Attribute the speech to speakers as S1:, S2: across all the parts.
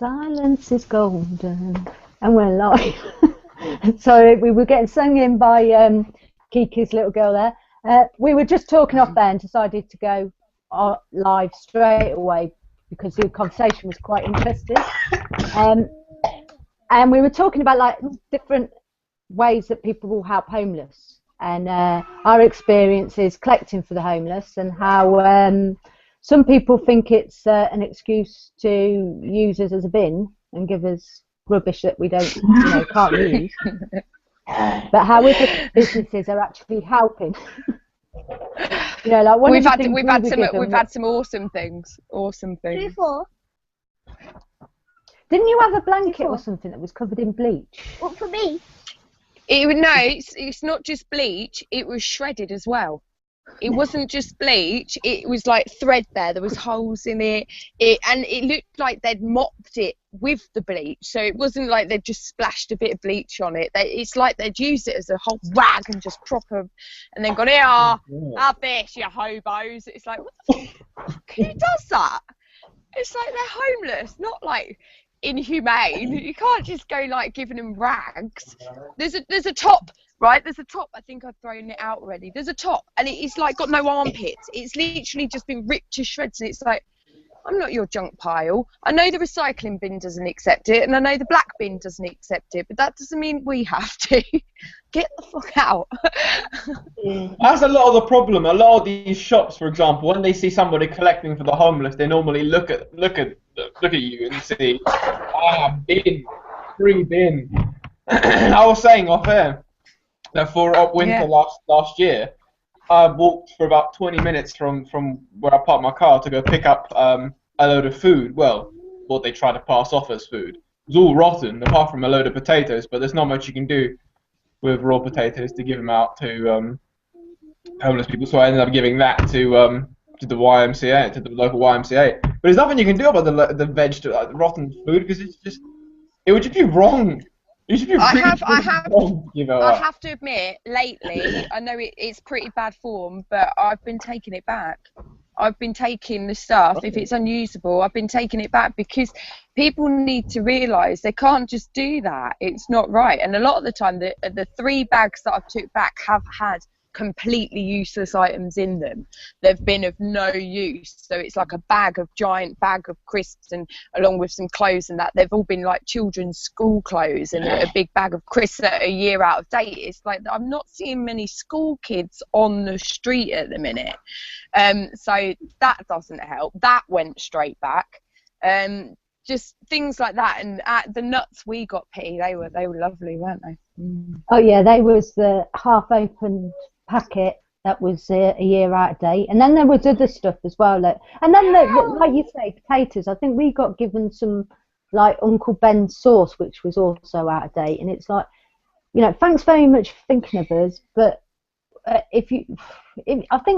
S1: Silence is golden, and we're live. Sorry, we were getting sung in by Kiki's little girl there. We were just talking off there and decided to go live straight away because the conversation was quite interesting. And we were talking about like different ways that people will help homeless, and our experiences collecting for the homeless, and how some people think it's an excuse to use us as a bin and give us rubbish that we don't, can't use. But how other businesses are actually helping. Like
S2: we've had some awesome things.
S3: Before.
S1: Didn't you have a blanket or something that was covered in bleach?
S3: What for me?
S2: It's not just bleach. It was shredded as well. It wasn't just bleach. It was like thread there. There was holes in it. And it looked like they'd mopped it with the bleach. So it wasn't like they'd just splashed a bit of bleach on it. It's like they'd used it as a whole rag and just proper, and then gone, here, have this, you hobos. It's like, what the fuck? Who does that? It's like they're homeless, not like inhumane. You can't just go like giving them rags. There's a top. Right, there's a top. I think I've thrown it out already. There's a top, and it's like got no armpits. It's literally just been ripped to shreds, and it's like, I'm not your junk pile. I know the recycling bin doesn't accept it, and I know the black bin doesn't accept it, but that doesn't mean we have to. Get the fuck out.
S4: That's a lot of the problem. A lot of these shops, for example, when they see somebody collecting for the homeless, they normally look at you and see, bin, free bin. I was saying off air that for winter last year, I walked for about 20 minutes from where I parked my car to go pick up a load of food. Well, what they try to pass off as food. It was all rotten, apart from a load of potatoes, but there's not much you can do with raw potatoes to give them out to homeless people. So I ended up giving that to the YMCA, to the local YMCA. But there's nothing you can do about the rotten food, because it would just be wrong. I
S2: have to admit, lately, I know it's pretty bad form, but I've been taking it back. I've been taking the stuff, if it's unusable, I've been taking it back, because people need to realise they can't just do that. It's not right. And a lot of the time, the 3 bags that I've took back have had completely useless items in them. They've been of no use. So it's like a giant bag of crisps, and along with some clothes and that. They've all been like children's school clothes, and a big bag of crisps that are a year out of date. It's like I'm not seeing many school kids on the street at the minute. So that doesn't help. That went straight back. Just things like that. And the nuts we got, P, they were lovely, weren't they?
S1: Oh yeah, they was the half-opened packet that was a year out of date, and then there was other stuff as well. And then, like you say, potatoes. I think we got given some like Uncle Ben's sauce, which was also out of date. And it's like, thanks very much for thinking of us, but I think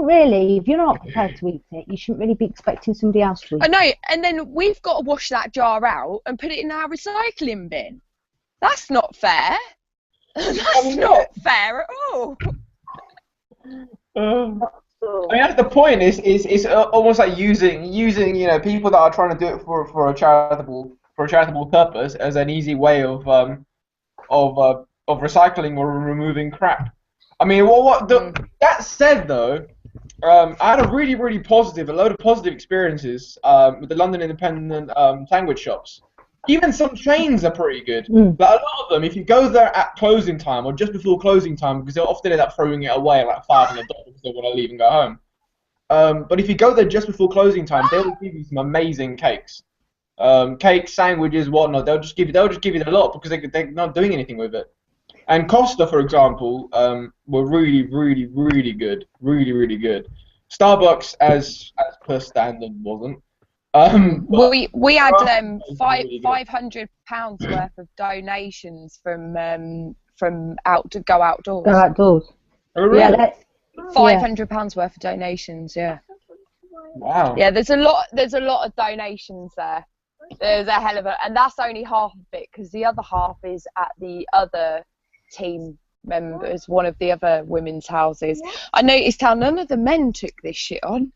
S1: really, if you're not prepared to eat it, you shouldn't really be expecting somebody else to eat it.
S2: I know, and then we've got to wash that jar out and put it in our recycling bin. That's not fair. That's not fair at all.
S4: That's the point. It's almost like using people that are trying to do it for a charitable purpose as an easy way of recycling or removing crap. I mean, that said though, I had a load of positive experiences with the London independent sandwich shops. Even some chains are pretty good, but a lot of them, if you go there at closing time or just before closing time, because they'll often end up throwing it away at like $5 because they want to leave and go home. But if you go there just before closing time, they will give you some amazing cakes, sandwiches, whatnot. They'll just give you the lot because they're not doing anything with it. And Costa, for example, were really good, really good. Starbucks, as per standard, wasn't.
S2: We had £500 worth of donations from Go Outdoors.
S1: Go Outdoors.
S4: Oh, really?
S1: Yeah,
S2: £500 worth of donations. Yeah.
S4: Wow.
S2: Yeah, there's a lot of donations there. There's a hell of and that's only half of it, because the other half is at the other team members, one of the other women's houses. I noticed how none of the men took this shit on.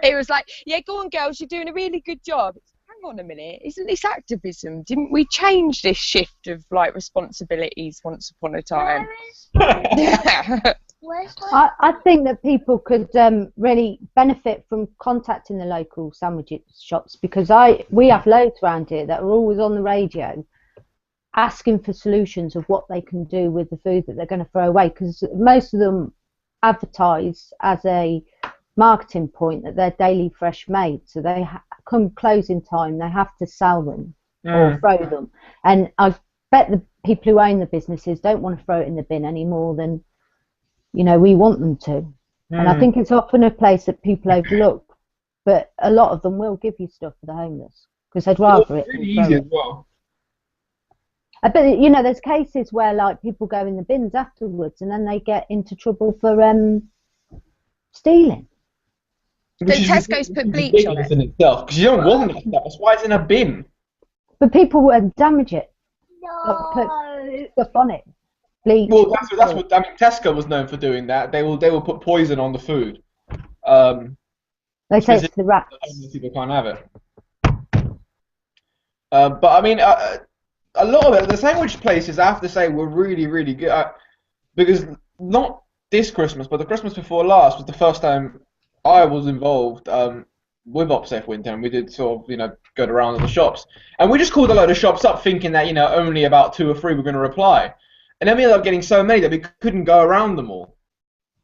S2: It was like, yeah, go on, girls, you're doing a really good job. Hang on a minute, isn't this activism? Didn't we change this shift of like responsibilities once upon a time?
S1: I think that people could really benefit from contacting the local sandwich shops, because we have loads around here that are always on the radio asking for solutions of what they can do with the food that they're going to throw away, because most of them advertise as a marketing point that they're daily fresh made, so they come closing time they have to sell them or throw them, and I bet the people who own the businesses don't want to throw it in the bin any more than we want them to. And I think it's often a place that people overlook, but a lot of them will give you stuff for the homeless because they'd rather it.
S4: It's really easy as well.
S1: But there's cases where like people go in the bins afterwards and then they get into trouble for stealing.
S2: So Tesco's put bleach on it
S4: in itself, because you don't want that stuff. That's why it's in a bin.
S1: But people would damage it. No. Put stuff on it. Bleach.
S4: Well, that's what Tesco was known for doing that. They will put poison on the food.
S1: They say it's the rats.
S4: People can't have it. But I mean, a lot of it, the sandwich places, I have to say, were really, really good. Because not this Christmas, but the Christmas before last was the first time I was involved with OpSafe Winter, and we did sort of, go around to the shops. And we just called a load of shops up thinking that, only about 2 or 3 were going to reply. And then we ended up getting so many that we couldn't go around them all.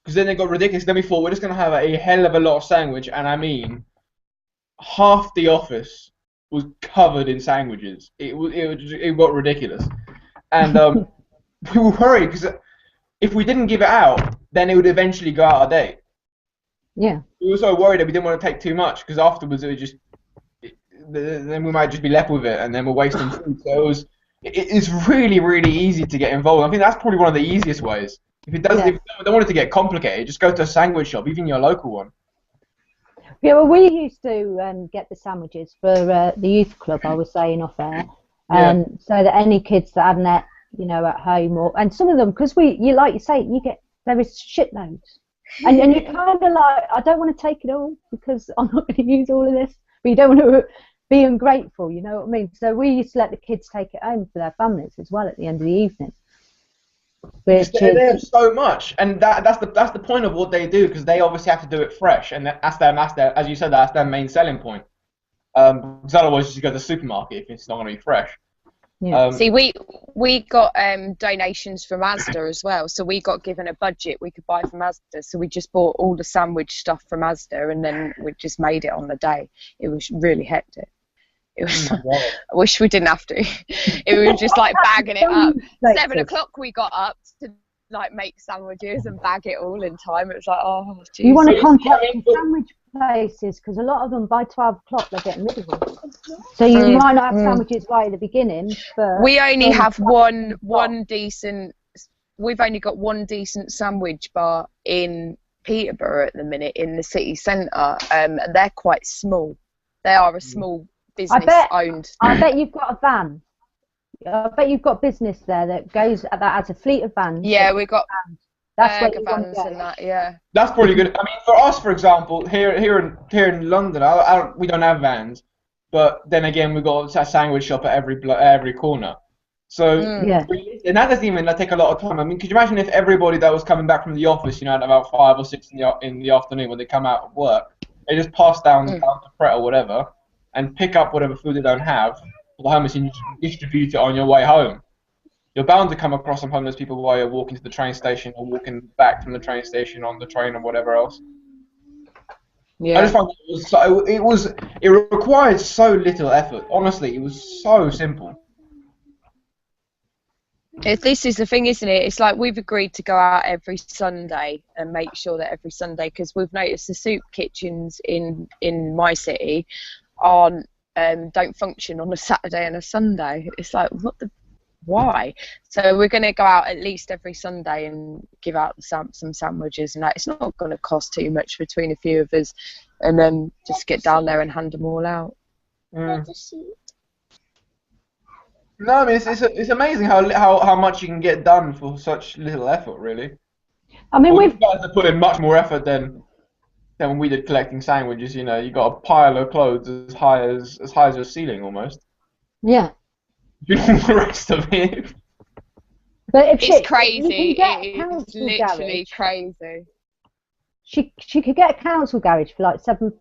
S4: Because then it got ridiculous. Then we thought, we're just going to have a hell of a lot of sandwich, and I mean, half the office was covered in sandwiches. It got ridiculous. And we were worried, because if we didn't give it out, then it would eventually go out of date.
S1: Yeah.
S4: We were so worried that we didn't want to take too much, because afterwards then we might just be left with it, and then we're wasting food. So it's really, really easy to get involved. I think that's probably one of the easiest ways. If you don't want it to get complicated, just go to a sandwich shop, even your local one.
S1: Yeah, well, we used to get the sandwiches for the youth club, I was saying off air, so that any kids that hadn't at home, and some of them, because like you say, there is shitloads, and you kind of like, I don't want to take it all because I'm not going to use all of this, but you don't want to be ungrateful, you know what I mean? So we used to let the kids take it home for their families as well at the end of the evening.
S4: They have so much, and that's the point of what they do, because they obviously have to do it fresh, and that's their, as you said, that's their main selling point. Because otherwise, you just go to the supermarket if it's not going to be fresh.
S1: Yeah.
S2: See, we got donations from Asda as well, so we got given a budget we could buy from Asda, so we just bought all the sandwich stuff from Asda, and then we just made it on the day. It was really hectic. It was. I wish we didn't have to. It was just like bagging it up. 7 o'clock we got up to like make sandwiches and bag it all in time. It was like, oh, Jesus.
S1: You want to contact sandwich places, because a lot of them by 12 o'clock they're getting rid of them. So you might not have sandwiches right at the beginning. But
S2: we only have one decent. We've only got one decent sandwich bar in Peterborough at the minute in the city centre. And they're quite small. They are a small business owned.
S1: I bet you've got a van. I bet you've got business there that has a fleet of vans.
S2: Yeah, we've got
S1: that's what
S2: vans and that. Yeah.
S4: That's pretty good. I mean, for us, for example, here in London, we don't have vans, but then again, we've got a sandwich shop at every corner. So and that doesn't even take a lot of time. I mean, could you imagine if everybody that was coming back from the office, at about 5 or 6 in the afternoon when they come out of work, they just pass down to Pret or whatever, and pick up whatever food they don't have for the homeless and distribute it on your way home. You're bound to come across some homeless people while you're walking to the train station or walking back from the train station on the train or whatever else. Yeah. I just found it required so little effort. Honestly, it was so simple.
S2: This is the thing, isn't it? It's like we've agreed to go out every Sunday and make sure that every Sunday, because we've noticed the soup kitchens in my city don't function on a Saturday and a Sunday. It's like, why? So we're going to go out at least every Sunday and give out some sandwiches, and it's not going to cost too much between a few of us, and then just get down there and hand them all out.
S4: No, I mean it's amazing how much you can get done for such little effort, really.
S1: I mean,
S4: you guys have put in much more effort than then when we did collecting sandwiches, you know, you got a pile of clothes as high as your ceiling almost.
S1: Yeah.
S4: The rest of it.
S2: But if it's crazy. It's literally crazy.
S1: She could get a council garage for like £7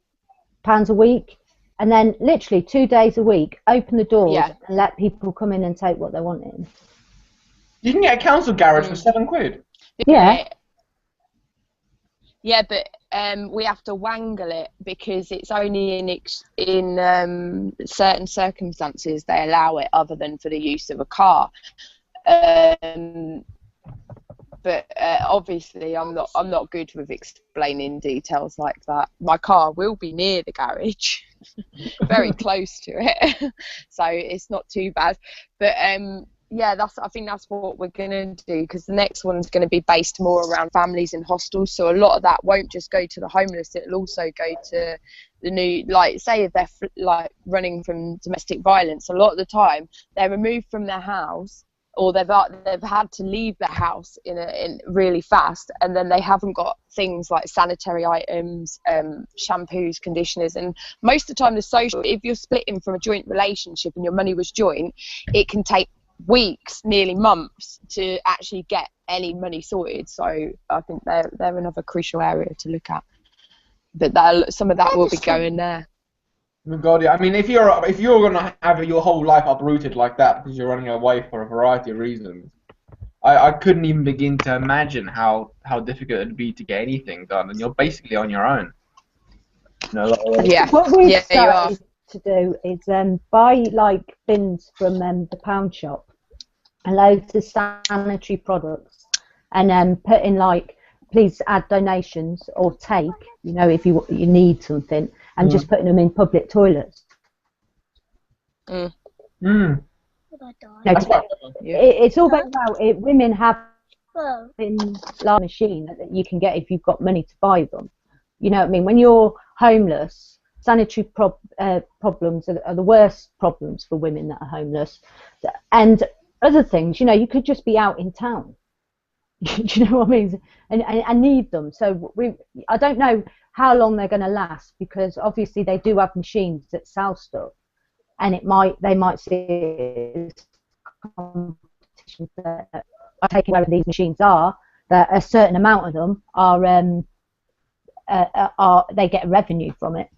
S1: a week, and then literally 2 days a week open the doors and let people come in and take what they wanted.
S4: You can get a council garage for £7.
S1: Yeah.
S2: Yeah, but we have to wangle it because it's only in certain circumstances they allow it, other than for the use of a car. But obviously, I'm not good with explaining details like that. My car will be near the garage, very close to it, so it's not too bad. But yeah, I think that's what we're gonna do, because the next one's gonna be based more around families in hostels. So a lot of that won't just go to the homeless; it'll also go to the new, like, say if they're like running from domestic violence. A lot of the time, they're removed from their house, or they've had to leave their house in really fast, and then they haven't got things like sanitary items, shampoos, conditioners, and most of the time if you're splitting from a joint relationship and your money was joint, it can take weeks, nearly months, to actually get any money sorted. So I think they're another crucial area to look at. But some of that will be going there.
S4: God, yeah. I mean, if you're gonna have your whole life uprooted like that because you're running away for a variety of reasons, I couldn't even begin to imagine how difficult it'd be to get anything done, and you're basically on your own. You know,
S1: What we've started to do is buy like bins from the pound shop and loads of sanitary products, and put in like, please add donations or take, you know, if you need something, and just putting them in public toilets. It's all very well. Women have been large machine that you can get if you've got money to buy them. You know what I mean? When you're homeless, sanitary problems are the worst problems for women that are homeless, and other things. You know, you could just be out in town. Do you know what I mean? And I need them. So I don't know how long they're going to last, because obviously they do have machines that sell stuff, and they might see it as competition for taking over these machines are, that a certain amount of them are they get revenue from it.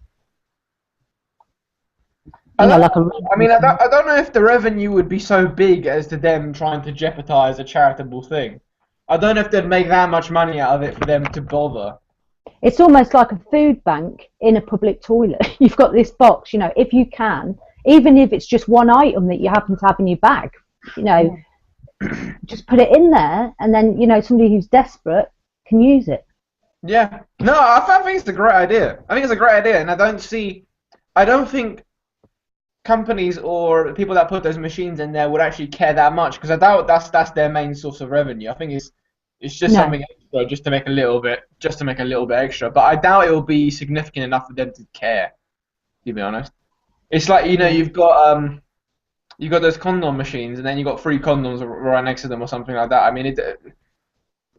S4: I don't know if the revenue would be so big as to them trying to jeopardize a charitable thing. I don't know if they'd make that much money out of it for them to bother.
S1: It's almost like a food bank in a public toilet. You've got this box, you know, if you can, even if it's just one item that you happen to have in your bag, you know, just put it in there, and then, you know, somebody who's desperate can use it.
S4: Yeah. No, I think it's a great idea. And I don't think companies or people that put those machines in there would actually care that much, because I doubt that's their main source of revenue. I think it's just something extra, just to make a little bit extra. But I doubt it will be significant enough for them to care, to be honest. It's like, you know, you've got those condom machines, and then you've got free condoms right next to them or something like that. I mean,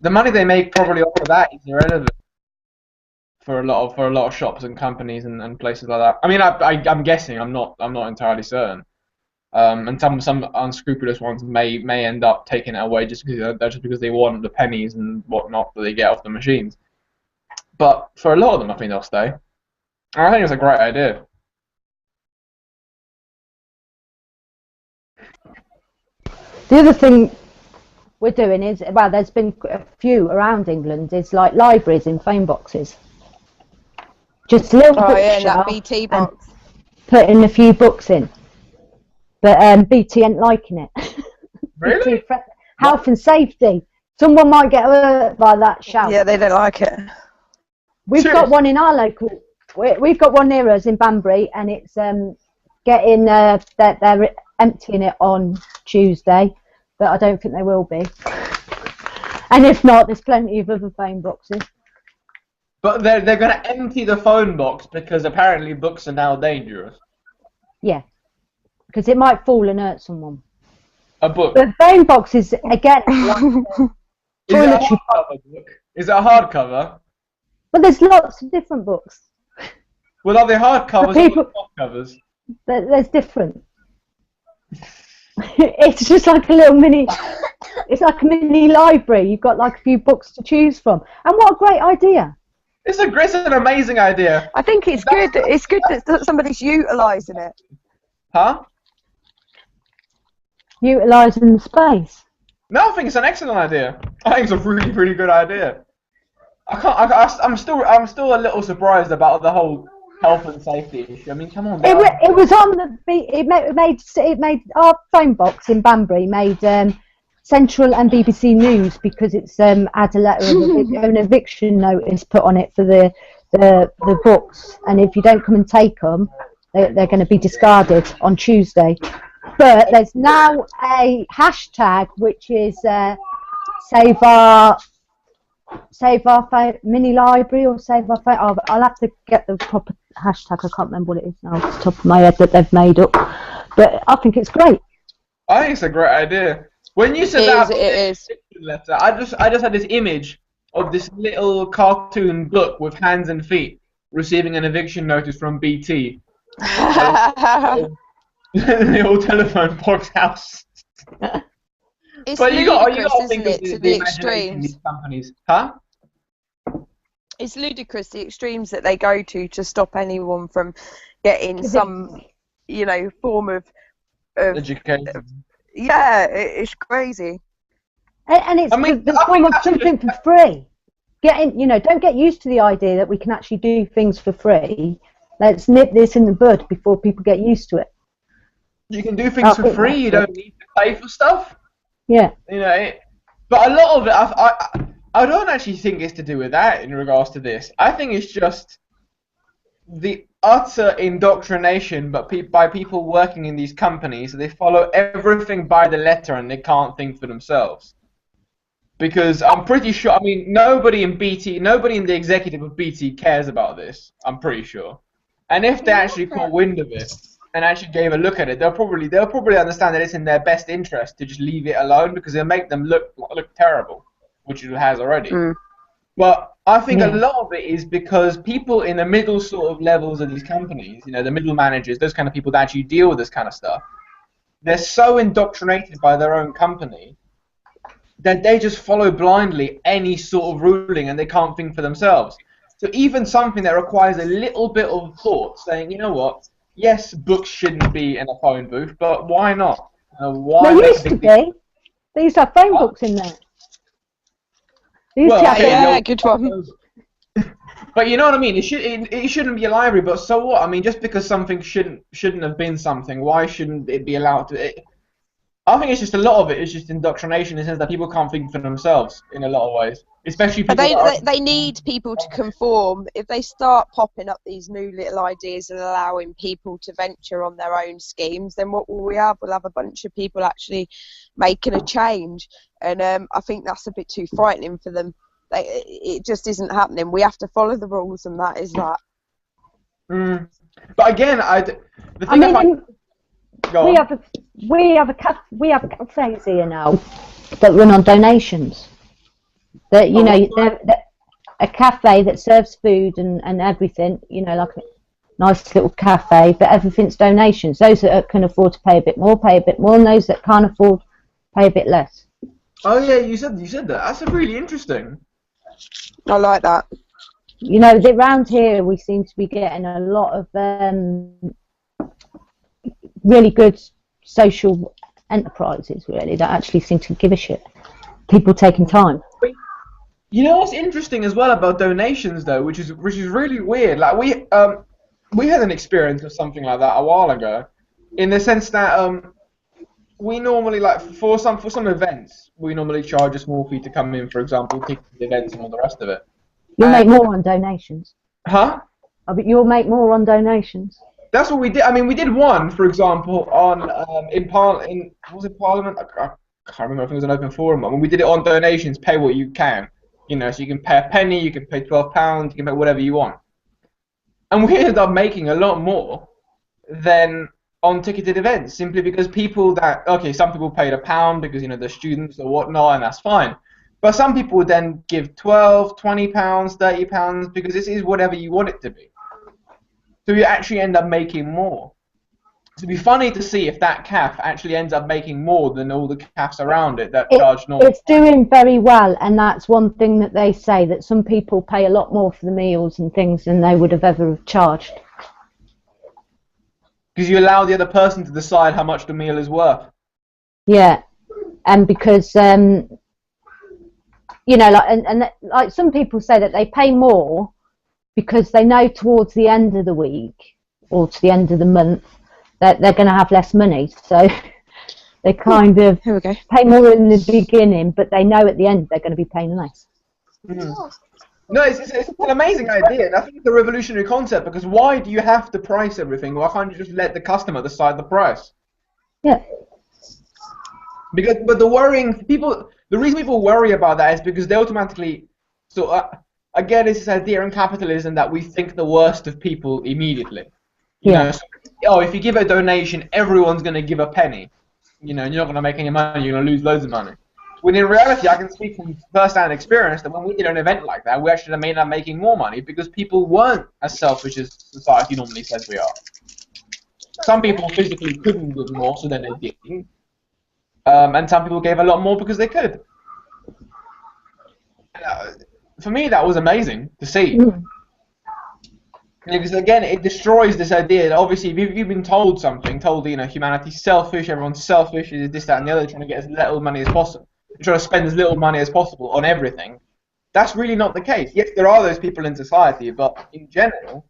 S4: the money they make probably off of that is irrelevant for a lot of shops and companies and places like that. I mean, I'm guessing. I'm not entirely certain. And some unscrupulous ones may end up taking it away just because they want the pennies and whatnot that they get off the machines. But for a lot of them, I think they'll stay. And I think it's a great idea.
S1: The other thing we're doing is, well, there's been a few around England, is like libraries in phone boxes. Just a little
S2: that BT box.
S1: Putting a few books in. But BT ain't liking it.
S4: Really?
S1: Health and safety. Someone might get hurt by that shout.
S2: Yeah, they don't like it.
S1: We've got one in our local. We've got one near us in Banbury, and it's getting. They're emptying it on Tuesday, but I don't think they will be. And if not, there's plenty of other phone boxes.
S4: But they're going to empty the phone box because apparently books are now dangerous.
S1: Yeah, because it might fall and hurt someone.
S4: A book.
S1: The phone box is, again, like
S4: Is it a hardcover book? Is it a hardcover?
S1: But there's lots of different books.
S4: Well, are they hardcovers
S1: people,
S4: or soft covers?
S1: There's different. It's just like a little mini. It's like a mini library. You've got like a few books to choose from. And what a great idea!
S4: It's an amazing idea.
S2: I think it's good. It's good that somebody's utilising it.
S4: Huh?
S1: Utilising the space.
S4: No, I think it's an excellent idea. I think it's a really, really good idea. I'm still a little surprised about the whole health and safety issue. I mean, come on.
S1: It was on the. It made our phone box in Banbury made Central and BBC News because it's had a letter of an eviction notice put on it for the books, and if you don't come and take them, they're going to be discarded on Tuesday. But there's now a hashtag which is save our mini library or save our phone. Oh, I'll have to get the proper hashtag. I can't remember what it is now off the top of my head that they've made up. But I think it's great.
S4: I think it's a great idea. When you said letter, I just had this image of this little cartoon book with hands and feet receiving an eviction notice from BT. The old telephone box house.
S2: It's ludicrous, isn't it, to the extremes?
S4: These companies. Huh?
S2: It's ludicrous, the extremes that they go to stop anyone from getting some, form of
S4: education.
S2: Yeah, it's crazy.
S1: And it's the form of something for free. Don't get used to the idea that we can actually do things for free. Let's nip this in the bud before people get used to it.
S4: You can do things for free. You don't need to pay for stuff.
S1: Yeah.
S4: But a lot of it, I don't actually think it's to do with that in regards to this. I think it's just the utter indoctrination, but by people working in these companies, they follow everything by the letter and they can't think for themselves. Because I'm pretty sure, nobody in the executive of BT cares about this. I'm pretty sure. And if they actually caught wind of it and actually gave a look at it, they'll probably understand that it's in their best interest to just leave it alone because it'll make them look terrible, which it has already. Mm. But I think a lot of it is because people in the middle sort of levels of these companies, the middle managers, those kind of people that actually deal with this kind of stuff, they're so indoctrinated by their own company that they just follow blindly any sort of ruling and they can't think for themselves. So even something that requires a little bit of thought, saying, you know what, yes, books shouldn't be in a phone booth, but why not?
S1: They used to be. They used to have phone books in there.
S2: Good one.
S4: But you know what I mean? It shouldn't be a library, but so what? Just because something shouldn't have been something, why shouldn't it be allowed to? I think it's just a lot of it is just indoctrination in the sense that people can't think for themselves in a lot of ways. Especially people
S2: they need people to conform. If they start popping up these new little ideas and allowing people to venture on their own schemes, then what will we have? We'll have a bunch of people actually making a change. And I think that's a bit too frightening for them. It just isn't happening. We have to follow the rules, and that is that.
S4: Mm. But again,
S1: we have cafes here now that run on donations. That they're a cafe that serves food and everything. Like a nice little cafe, but everything's donations. Those that can afford to pay a bit more, and those that can't afford, pay a bit less.
S4: Oh yeah, you said that. That's really interesting.
S2: I like that.
S1: Around here we seem to be getting a lot of really good social enterprises, really, that actually seem to give a shit. People taking time.
S4: You know what's interesting as well about donations, though, which is really weird. Like we had an experience of something like that a while ago, in the sense that we normally, like, for some events, we normally charge a small fee to come in, for example, ticket events and all the rest of it.
S1: You'll make more on donations.
S4: Huh?
S1: But you'll make more on donations.
S4: That's what we did. We did one, for example, on was it Parliament? I can't remember if it was an open forum. We did it on donations. Pay what you can. So you can pay a penny, you can pay £12, you can pay whatever you want. And we ended up making a lot more than on ticketed events, simply because some people paid £1 because they're students or whatnot, and that's fine. But some people would then give 12, 20 pounds, 30 pounds, because this is whatever you want it to be. So you actually end up making more. So it'd be funny to see if that calf actually ends up making more than all the calves around it that charge normal.
S1: It's doing very well, and that's one thing that they say, that some people pay a lot more for the meals and things than they would have ever charged.
S4: Because you allow the other person to decide how much the meal is worth.
S1: Yeah, and because you know, like some people say that they pay more because they know towards the end of the week or to the end of the month that they're going to have less money, so they kind of pay more in the beginning, but they know at the end they're going to be paying less.
S4: No, it's an amazing idea, and I think it's a revolutionary concept, because why do you have to price everything? Why can't you just let the customer decide the price?
S1: Yeah.
S4: But the reason people worry about that is because they automatically, again, it's this idea in capitalism that we think the worst of people immediately. You know, so, if you give a donation, everyone's going to give a penny. You know, and you're not going to make any money, you're going to lose loads of money. When in reality, I can speak from first-hand experience that when we did an event like that, we actually ended up making more money because people weren't as selfish as society normally says we are. Some people physically couldn't give more, so then they didn't. And some people gave a lot more because they could. For me, that was amazing to see. Because again, it destroys this idea that obviously if you've been told something, you know, humanity's selfish, everyone's selfish, is this, that, and the other, trying to get as little money as possible, trying to spend as little money as possible on everything. That's really not the case. Yes, there are those people in society, but in general,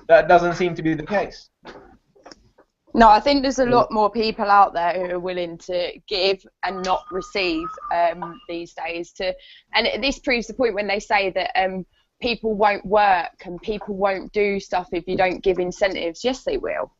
S4: that doesn't seem to be the case.
S2: No, I think there's a lot more people out there who are willing to give and not receive these days. And this proves the point when they say that people won't work and people won't do stuff if you don't give incentives. Yes, they will.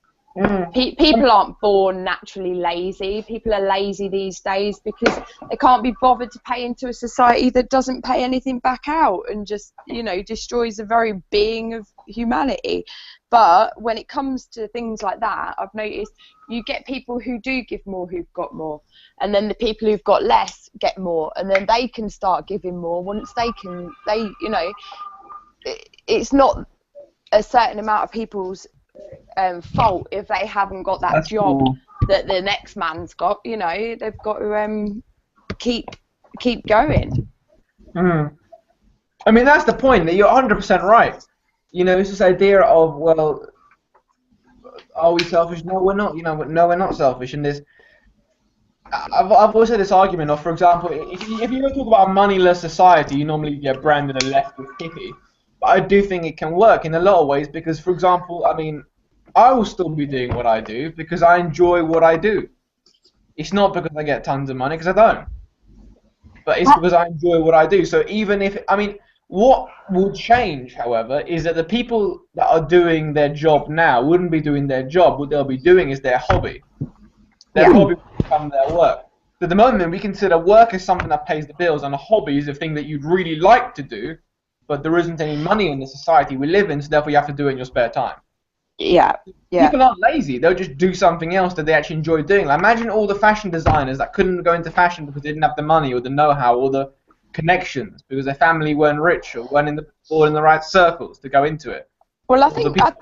S2: People aren't born naturally lazy. People are lazy these days because they can't be bothered to pay into a society that doesn't pay anything back out and just, you know, destroys the very being of humanity. But when it comes to things like that, I've noticed you get people who do give more who've got more, and then the people who've got less get more, and then they can start giving more once they you know, it's not a certain amount of people's fault if they haven't got that job that the next man's got. You know, they've got to keep going.
S4: I mean, that's the point. That you're 100% right. You know, it's this idea of, well, are we selfish? No, we're not. You know, no, we're not selfish. And I've always had this argument of, for example, if you talk about a moneyless society, you normally get branded a leftist hippie. But I do think it can work in a lot of ways because, for example, I mean, I will still be doing what I do because I enjoy what I do. It's not because I get tons of money, because I don't. But it's because I enjoy what I do. So even if, I mean, what will change, however, is that the people that are doing their job now wouldn't be doing their job. What they'll be doing is their hobby. Their hobby will become their work. So at the moment, we consider work as something that pays the bills, and a hobby is a thing that you'd really like to do, but there isn't any money in the society we live in, so therefore you have to do it in your spare time.
S2: Yeah.
S4: People aren't lazy. They'll just do something else that they actually enjoy doing. Like, imagine all the fashion designers that couldn't go into fashion because they didn't have the money or the know-how or the connections because their family weren't rich or weren't in the right circles to go into it.
S2: Well, I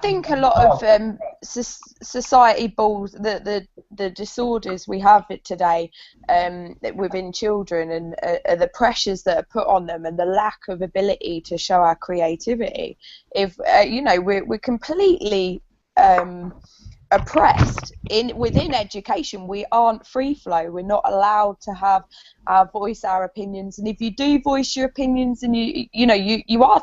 S2: think a lot of society balls, the disorders we have today within children and the pressures that are put on them and the lack of ability to show our creativity. If you know, we're completely oppressed within education. We aren't free flow. We're not allowed to have our voice, our opinions, and if you do voice your opinions, and you are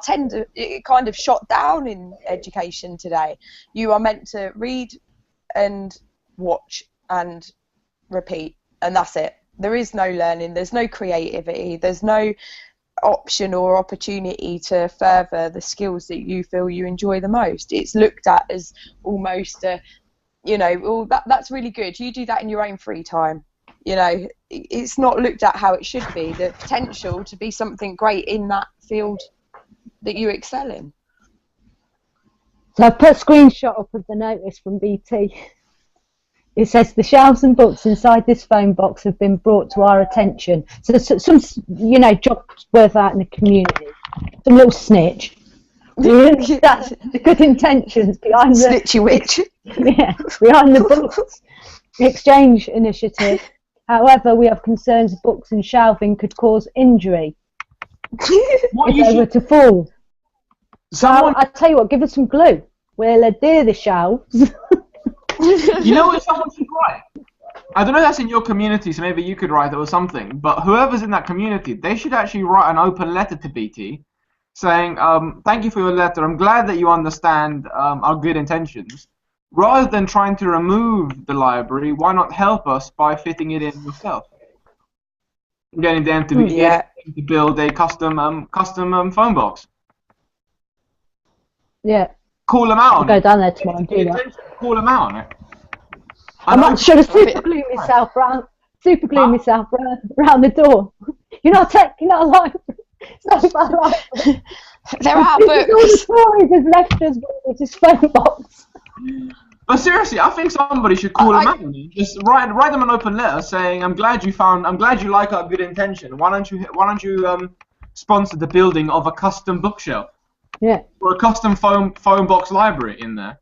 S2: kind of shot down in education today. You are meant to read and watch and repeat, and that's it. There is no learning, there's no creativity, there's no option or opportunity to further the skills that you feel you enjoy the most. It's looked at as almost that's really good, you do that in your own free time. You know, it's not looked at how it should be, the potential to be something great in that field that you excel in.
S1: So I put a screenshot up of the notice from BT. It says the shelves and books inside this phone box have been brought to our attention. So some, jobs worth out in the community. Some little snitch. That's the good intentions behind the
S2: Snitchy witch.
S1: Yeah, behind the books exchange initiative. However, we have concerns books and shelving could cause injury if they were to fall. So I tell you what, give us some glue. We'll adhere the shelves.
S4: You know what someone should write? I don't know if that's in your community, so maybe you could write it or something, but whoever's in that community, they should actually write an open letter to BT saying, thank you for your letter, I'm glad that you understand our good intentions. Rather than trying to remove the library, why not help us by fitting it in yourself? Getting them to, to build a custom phone box.
S1: Yeah.
S4: Call them out.
S1: I'll go down there tomorrow and do that.
S4: Call them out on it.
S1: I might should have super glued myself around the door. You're not alive. It's not about life.
S2: There are books.
S1: All the stories has left us with this phone box.
S4: But seriously, I think somebody should call them out. Just write them an open letter saying, I'm glad you like our good intention. Why don't you sponsor the building of a custom bookshelf?
S1: Yeah.
S4: Or a custom phone box library in there.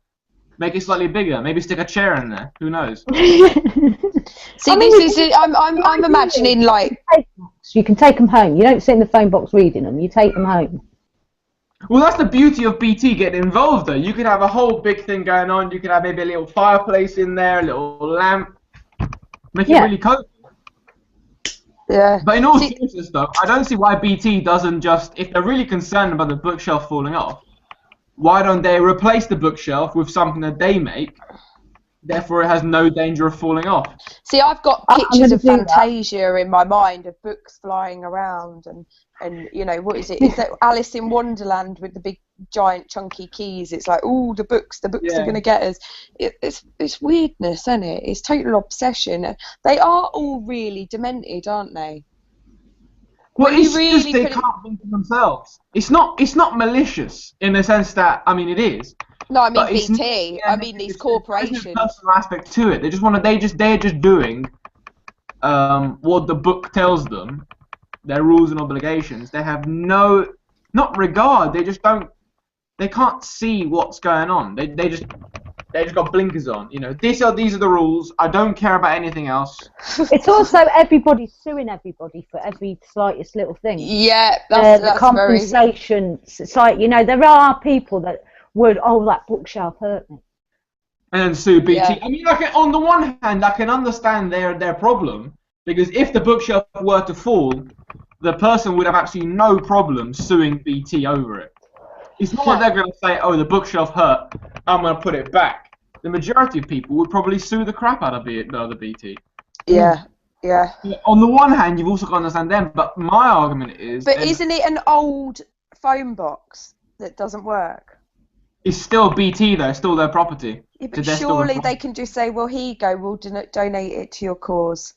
S4: Make it slightly bigger. Maybe stick a chair in there. Who knows?
S2: See, I'm imagining like
S1: you can take them home. You don't sit in the phone box reading them. You take them home.
S4: Well, that's the beauty of BT getting involved, though. You could have a whole big thing going on. You could have maybe a little fireplace in there, a little lamp. Make it really cozy.
S2: Yeah.
S4: But in all seriousness, though, I don't see why BT doesn't just, if they're really concerned about the bookshelf falling off, why don't they replace the bookshelf with something that they make? Therefore, it has no danger of falling off.
S2: See, I've got pictures of Fantasia in my mind of books flying around and what is it? Is that Alice in Wonderland with the big giant chunky keys? It's like, oh, the books are going to get us. It's weirdness, isn't it? It's total obsession. They are all really demented, aren't they?
S4: Well, it's really just they can't think of themselves. It's not malicious in the sense that, I mean, it is.
S2: No, I mean BT. I mean these corporations.
S4: There's a personal aspect to it. They just want to. They're just doing what the book tells them. Their rules and obligations. They have not regard. They just don't. They can't see what's going on. They just got blinkers on. These are the rules. I don't care about anything else.
S1: It's also everybody suing everybody for every slightest little thing.
S2: Yeah, that's
S1: the compensation. It's like there are people that would, that bookshelf hurt me.
S4: And sue BT. Yeah. I mean, on the one hand, I can understand their problem, because if the bookshelf were to fall, the person would have absolutely no problem suing BT over it. It's not like they're going to say, oh, the bookshelf hurt, I'm going to put it back. The majority of people would probably sue the crap out of the BT.
S2: Yeah.
S4: On the one hand, you've also got to understand them, but my argument is...
S2: But isn't it an old phone box that doesn't work?
S4: It's still BT, though. It's still their property.
S2: Yeah, but surely they can just say, well, here you go, we'll donate it to your cause.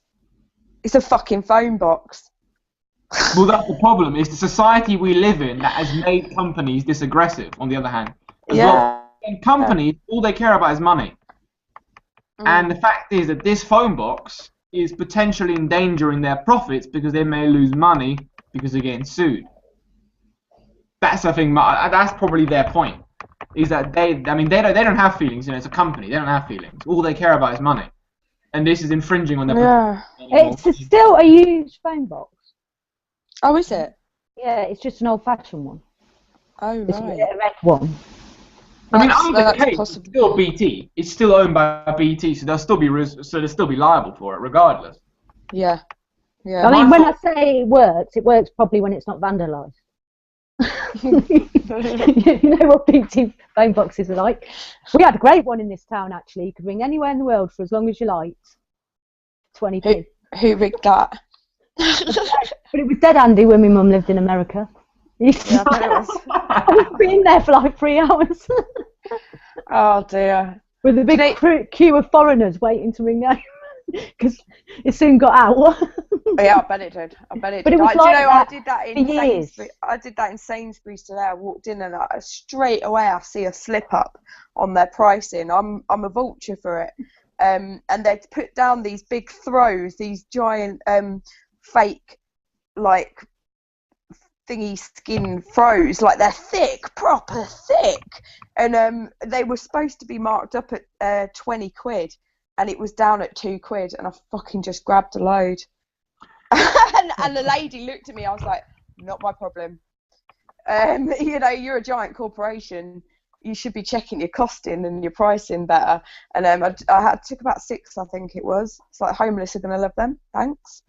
S2: It's a fucking phone box.
S4: Well, that's the problem. It's the society we live in that has made companies this aggressive, on the other hand. And companies, all they care about is money. And the fact is that this phone box is potentially endangering their profits because they may lose money because they're getting sued. That's, I think, that's probably their point. Is that they don't have feelings. It's a company. They don't have feelings. All they care about is money, and this is infringing on their.
S1: Yeah. It's still a used phone box.
S2: Oh, is it?
S1: Yeah, it's just an old-fashioned one.
S2: Oh, right.
S1: It's a red one.
S4: I mean, it's still BT. It's still owned by BT, so they'll still be liable for it, regardless.
S2: Yeah.
S1: I mean, when I say it works probably when it's not vandalised. You know what BT phone boxes are like. We had a great one in this town, actually. You could ring anywhere in the world for as long as you liked. 20p.
S2: Who rigged that?
S1: But it was dead handy when my mum lived in America.
S2: Yeah, I bet it was.
S1: I was in there for like 3 hours.
S2: Oh dear.
S1: With a big queue of foreigners waiting to ring out. Because it soon got out.
S2: Yeah, I bet it did. But it was I did that in Sainsbury's. I did that in Sainsbury's today. I walked in and straight away I see a slip up on their pricing. I'm a vulture for it. and they'd put down these big throws, these giant fake like thingy skin throws, like they're thick, proper thick, and they were supposed to be marked up at 20 quid, and it was down at 2 quid, and I fucking just grabbed a load. and the lady looked at me. I was like, not my problem. You know, you're a giant corporation. You should be checking your costing and your pricing better. And I took about 6, I think it was. It's like, homeless are gonna love them. Thanks.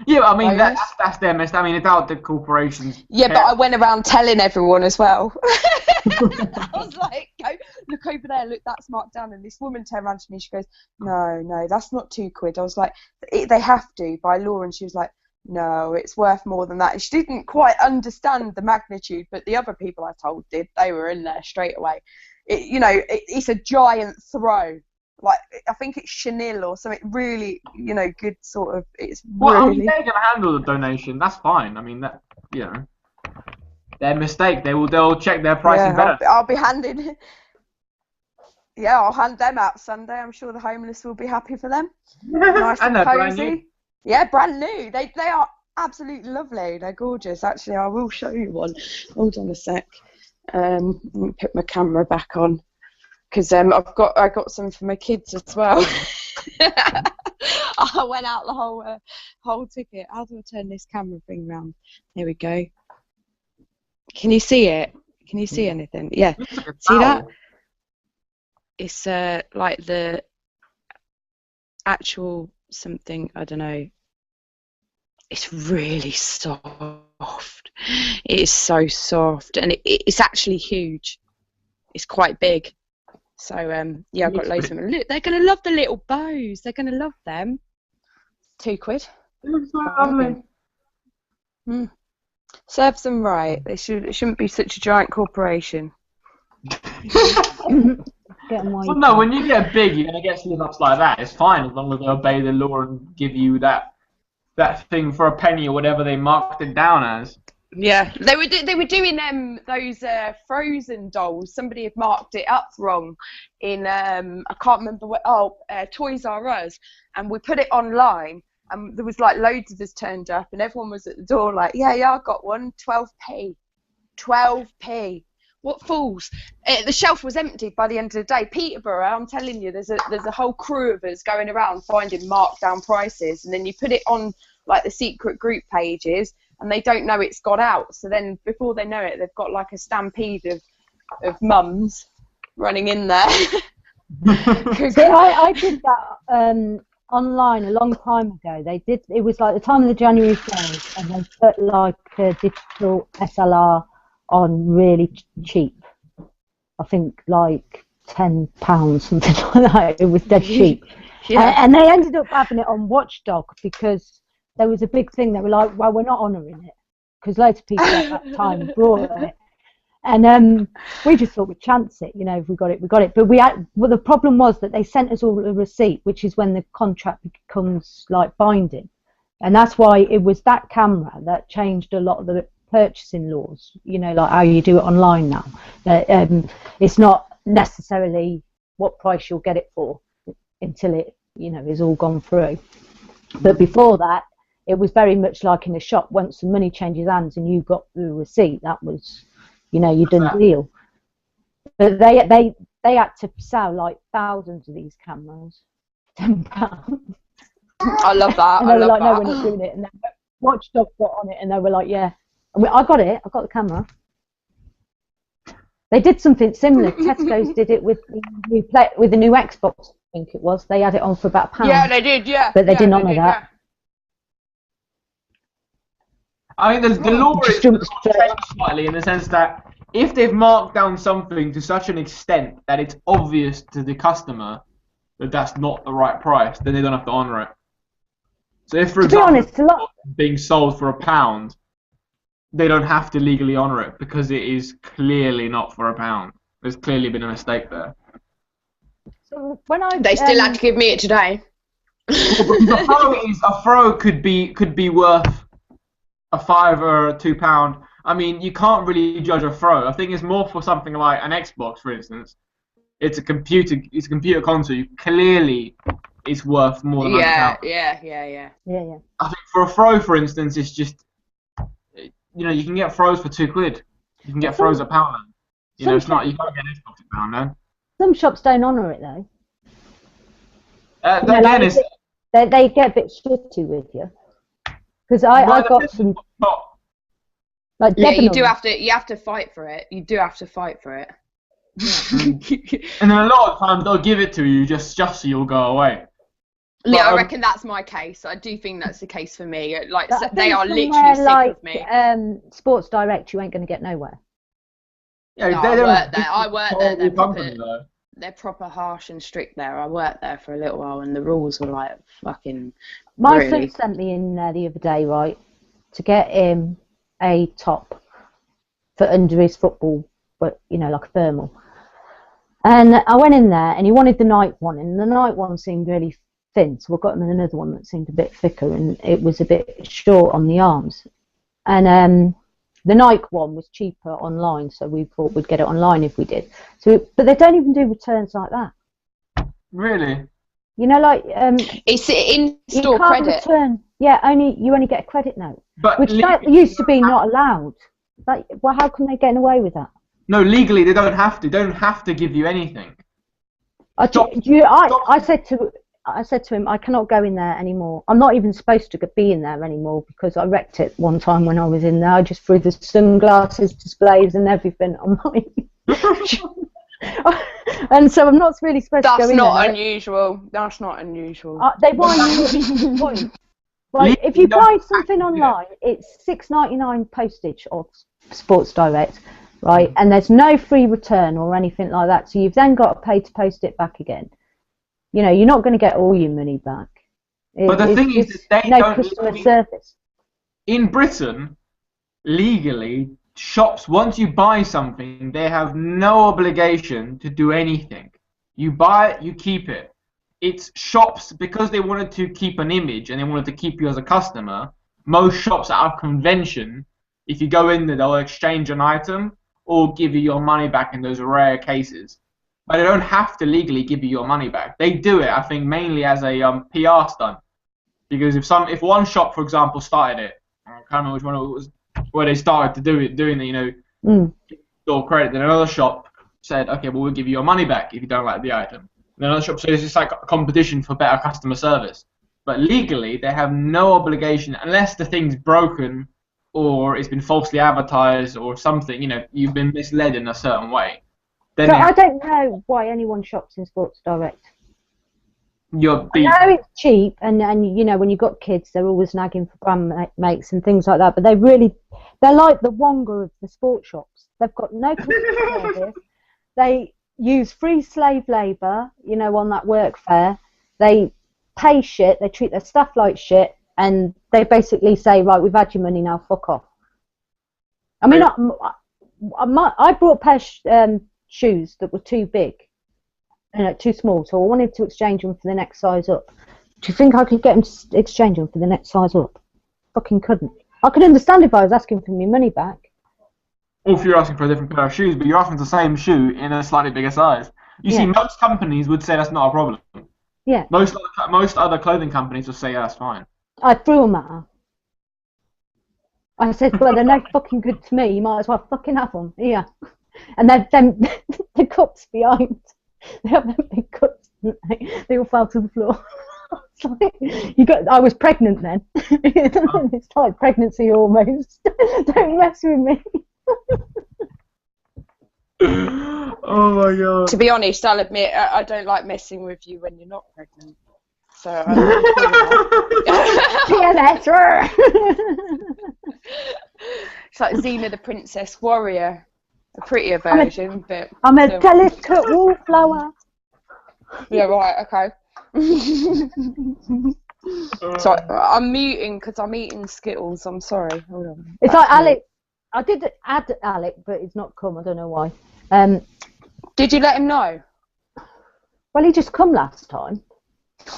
S4: Yeah, I mean that's their mistake. I mean, it's out the corporations.
S2: Yeah, but I went around telling everyone as well. I was like, go look over there, look, that's marked down. And this woman turned around to me, she goes, no, that's not 2 quid. I was like, they have to by law. And she was like, no, it's worth more than that. And she didn't quite understand the magnitude, but the other people I told did. They were in there straight away. It's a giant throw. Like, I think it's chenille or something really, good sort of. It's
S4: well,
S2: really.
S4: I mean, they're gonna handle the donation. That's fine. I mean, that their mistake. They'll check their pricing better.
S2: I'll be handing. Yeah, I'll hand them out Sunday. I'm sure the homeless will be happy for them. Nice and cozy. Yeah, brand new. They are absolutely lovely. They're gorgeous. Actually, I will show you one. Hold on a sec. Let me put my camera back on. Because I got some for my kids as well. I went out the whole ticket. How do I turn this camera thing round? There we go. Can you see it? Can you see anything? Yeah. See that? It's like the actual something. I don't know. It's really soft. It is so soft, and it's actually huge. It's quite big. So, I've got loads of them. Look, they're going to love the little bows. They're going to love them. 2 quid.
S4: It looks so lovely.
S2: Serves them right. It shouldn't be such a giant corporation.
S4: Well, no, when you get big, you're going to get slip-ups like that. It's fine as long as they obey the law and give you that thing for a penny or whatever they marked it down as.
S2: Yeah, they were doing those Frozen dolls. Somebody had marked it up wrong in I can't remember what. Toys R Us, and we put it online, and there was like loads of us turned up, and everyone was at the door like, yeah, I got one, 12p, 12p. What fools! The shelf was empty by the end of the day. Peterborough, I'm telling you, there's a whole crew of us going around finding marked down prices, and then you put it on like the secret group pages, and they don't know it's got out. So then before they know it, they've got like a stampede of mums running in there.
S1: See, I did that online a long time ago. It was like the time of the January sales, and they put like a digital SLR on really cheap. I think like £10, something like that. It was dead cheap. Yeah. And they ended up having it on Watchdog because there was a big thing. They were like, well, we're not honouring it, because loads of people at that time brought it. And we just thought we'd chance it, if we got it, we got it. But the problem was that they sent us all a receipt, which is when the contract becomes like binding. And that's why it was that camera that changed a lot of the purchasing laws, like how you do it online now. It's not necessarily what price you'll get it for until it, is all gone through. But before that, it was very much like in a shop. Once the money changes hands and you got the receipt, that was, you done the deal. But they had to sell like thousands of these cameras, £10.
S2: I love that.
S1: And they were like, no, we're not doing it. And then Watchdog got on it, and they were like, yeah. I got it. I got the camera. They did something similar. Tesco's did it with the new Xbox. I think it was. They had it on for about £1.
S2: Yeah, they did. Yeah.
S1: But they didn't honour that.
S2: Yeah.
S4: I mean, the law is changed slightly in the sense that if they've marked down something to such an extent that it's obvious to the customer that that's not the right price, then they don't have to honour it. So if, for example, it's being sold for £1, they don't have to legally honour it because it is clearly not for £1. There's clearly been a mistake there.
S1: So
S2: they still had to give me it today.
S4: A throw could be worth a £5 or £2. I mean, you can't really judge a throw. I think it's more for something like an Xbox, for instance. It's a computer console. Clearly, it's worth more than £100.
S2: Yeah.
S1: Yeah.
S4: I think for a throw, for instance, it's just, you can get throws for £2. You can get throws at Poundland. It's not. You can't get Xbox at Poundland.
S1: Some shops don't honour it though. They get a bit shitty with you. Because I got some. Like
S2: you have to fight for it. You do have to fight for it.
S4: And then a lot of times they'll give it to you just so you'll go away.
S2: Yeah, I reckon that's my case. I do think that's the case for me. Like they are literally sick of me.
S1: Sports Direct, you ain't going to get nowhere.
S4: Yeah,
S2: no, I work there. They're proper harsh and strict there. I worked there for a little while, and the rules were like fucking.
S1: My son sent me in there the other day, right, to get him a top for under his football, but like a thermal. And I went in there, and he wanted the night one, and the night one seemed really thin, so I got him another one that seemed a bit thicker, and it was a bit short on the arms. And the Nike one was cheaper online, so we thought we'd get it online if we did. But they don't even do returns like that.
S4: Really?
S2: It's in-store credit.
S1: Return. Yeah, you only get a credit note, which that used to be not allowed. How can they get away with that?
S4: No, legally they don't have to. They don't have to give you anything.
S1: I said to him, I cannot go in there anymore. I'm not even supposed to be in there anymore because I wrecked it one time when I was in there. I just threw the sunglasses, displays, and everything. I'm not even... And so I'm not really supposed to go in there.
S2: That's not unusual.
S1: They want you. Right, if you buy something online, it's $6.99 postage of Sports Direct, right? And there's no free return or anything like that. So you've then got to pay to post it back again. You're not going to get all your money back.
S4: But the thing is that they
S1: no
S4: don't
S1: customer service.
S4: In Britain, legally, shops, once you buy something, they have no obligation to do anything. You buy it, you keep it. It's shops, because they wanted to keep an image and they wanted to keep you as a customer, most shops out of convention, if you go in there, they'll exchange an item or give you your money back in those rare cases. But they don't have to legally give you your money back. They do it, I think, mainly as a PR stunt. Because if one shop, for example, started it, I can't remember which one it was, where they started to doing the, store credit, then another shop said, okay, well, we'll give you your money back if you don't like the item. And another shop said it's just like a competition for better customer service. But legally, they have no obligation, unless the thing's broken or it's been falsely advertised or something, you've been misled in a certain way.
S1: So I don't know why anyone shops in Sports Direct. I know it's cheap, and when you've got kids, they're always nagging for grandmates and things like that. But they're like the Wonga of the sports shops. They've got no customer service. They use free slave labour, on that workfare. They pay shit. They treat their staff like shit, and they basically say, right, we've had your money now, fuck off. I mean, I brought a pair shoes that were too big, too small, so I wanted to exchange them for the next size up. Do you think I could get them to exchange them for the next size up? Fucking couldn't. I could understand if I was asking for my money back.
S4: Or if you're asking for a different pair of shoes, but you're asking for the same shoe in a slightly bigger size. You see, most companies would say that's not a problem.
S1: Yeah.
S4: Most other clothing companies will say, yeah, that's fine.
S1: I threw them at her. I said, well, they're no fucking good to me. You might as well fucking have them. Yeah. And then the cups behind, they have them big cups, they all fell to the floor. I was pregnant then. It's like pregnancy almost. Don't mess with me.
S4: Oh my god.
S2: To be honest, I'll admit I don't like messing with you when you're not pregnant. So
S1: PMS.
S2: It's like Xena the Princess Warrior. A prettier version, but
S1: I'm a delicate wallflower.
S2: Yeah, right, okay. So I'm muting because I'm eating Skittles. I'm sorry. Hold on.
S1: It's like Alec. I did add Alec, but it's not come. I don't know why.
S2: Did you let him know?
S1: Well, he just come last time.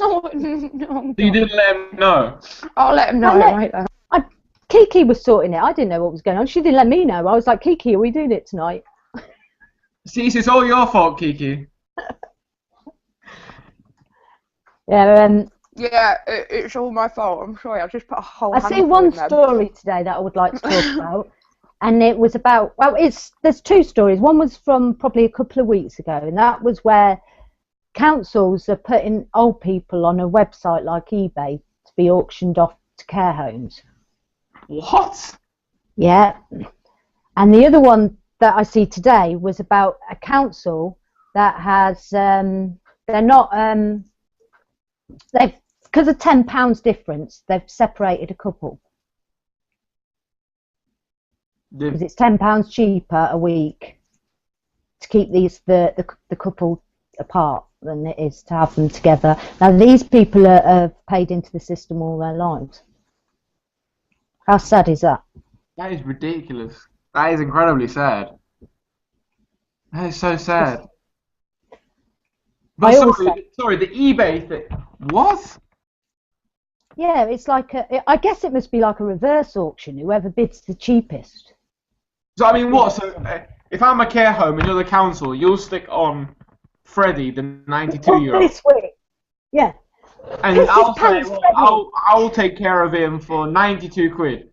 S2: Oh, no.
S4: You didn't let him know?
S2: I'll let him know right now.
S1: Kiki was sorting it. I didn't know what was going on. She didn't let me know. I was like, Kiki, are we doing it tonight?
S4: See, it's all your fault, Kiki.
S1: Yeah.
S2: Yeah, it's all my fault. I'm sorry. I just put a whole.
S1: I see one story today that I would like to talk about, and it was about. Well, there's two stories. One was from probably a couple of weeks ago, and that was where councils are putting old people on a website like eBay to be auctioned off to care homes.
S4: What?
S1: Yeah. And the other one that I see today was about a council that has they're not they've, because of £10 difference, they've separated a couple because it's £10 cheaper a week to keep the couple apart than it is to have them together. Now these people are paid into the system all their lives. How sad is that?
S4: That is ridiculous. That is incredibly sad. That is so sad. But sorry, the eBay thing. What?
S1: Yeah, it's like I guess it must be like a reverse auction. Whoever bids the cheapest.
S4: So I mean, what? So if I'm a care home and you're the council, you'll stick on Freddie, the 92-year-old.
S1: This week. Yeah.
S4: And I'll say, well, I'll take care of him for 92 quid.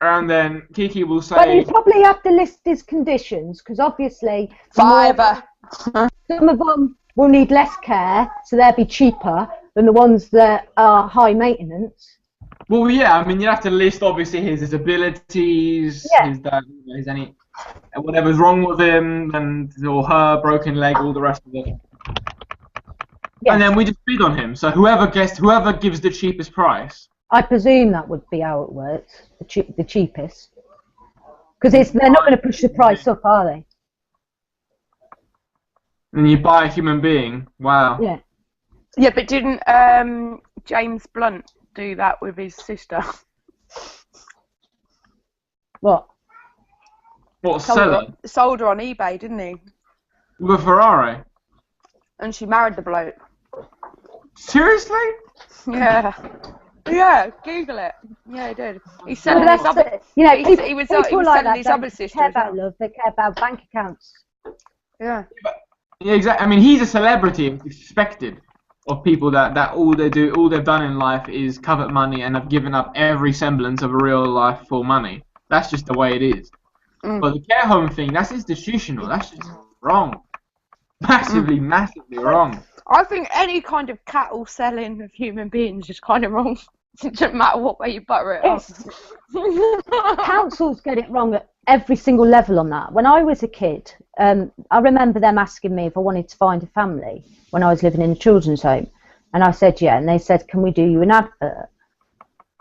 S4: And then Kiki will say...
S1: But you probably have to list his conditions, because obviously...
S2: Fiver.
S1: Some of them will need less care, so they'll be cheaper than the ones that are high maintenance.
S4: Well, yeah, I mean, you have to list, obviously, his abilities, his any... whatever's wrong with him, or her, broken leg, all the rest of it. Yeah. And then we just bid on him. So whoever gives the cheapest price...
S1: I presume that would be how it works, the cheapest. Because they're not going to push the price up, are they?
S4: And you buy a human being. Wow.
S1: Yeah.
S2: Yeah, but didn't James Blunt do that with his sister?
S1: What?
S4: What, sell her?
S2: Sold her on eBay, didn't he?
S4: With a Ferrari?
S2: And she married the bloke.
S4: Seriously?
S2: Yeah. Yeah, Google it. Yeah, he did. He's selling his other...
S1: You know,
S2: he was selling his other sister.
S1: They care about love, they care about bank accounts.
S2: Yeah.
S4: Yeah, exactly. I mean, he's a celebrity, expected of people that all they've done in life is covet money and have given up every semblance of a real life for money. That's just the way it is. But the care home thing, that's institutional. That's just wrong. Massively wrong.
S2: I think any kind of cattle selling of human beings is kind of wrong. It doesn't matter what way you butter it up.
S1: Councils get it wrong at every single level on that. When I was a kid, I remember them asking me if I wanted to find a family when I was living in a children's home. And I said, yeah. And they said, can we do you an advert?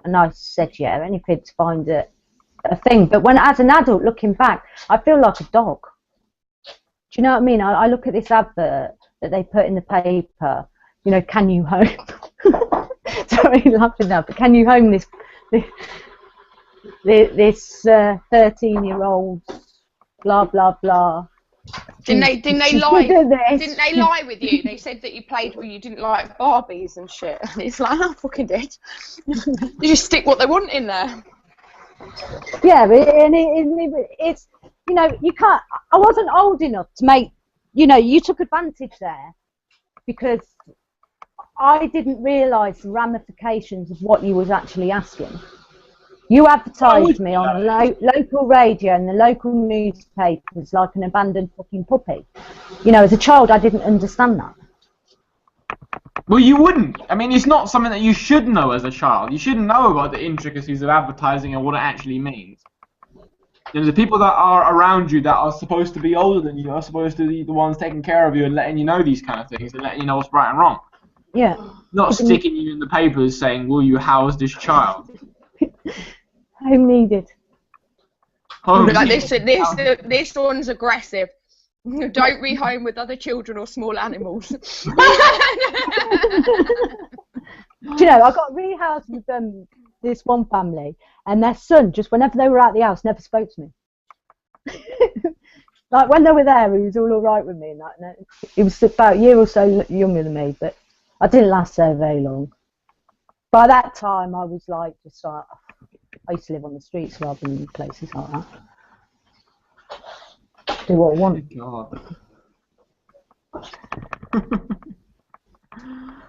S1: And I said, yeah, anything to find a thing. But when, as an adult, looking back, I feel like a dog. Do you know what I mean? I look at this advert that they put in the paper, you know, can you home? Sorry, laughing now, but can you home this 13-year-old, blah blah blah.
S2: Didn't they lie? Didn't they lie with you? They said that you played with you didn't like Barbies and shit. And it's like, I fucking did. You just stick what they want in there.
S1: Yeah, and it's, you know, you can't. I wasn't old enough to make. You know, you took advantage there because I didn't realise the ramifications of what you was actually asking. You advertised me on the local radio and the local newspapers like an abandoned fucking puppy. You know, as a child, I didn't understand that.
S4: Well, you wouldn't. I mean, it's not something that you should know as a child. You shouldn't know about the intricacies of advertising and what it actually means. You know, the people that are around you that are supposed to be older than you are supposed to be the ones taking care of you and letting you know these kind of things and letting you know what's right and wrong.
S1: Yeah.
S4: Not sticking you in the papers saying, will you house this child?
S1: Home needed.
S2: Like this one's aggressive. Don't rehome with other children or small animals. Do
S1: you know, I got rehoused with this one family, and their son, just whenever they were at the house, never spoke to me. Like when they were there, he was all right with me, and that. And he was about a year or so younger than me, but I didn't last so very long. By that time, I was like, just like, I used to live on the streets rather than places like that. Do what I want.
S4: God.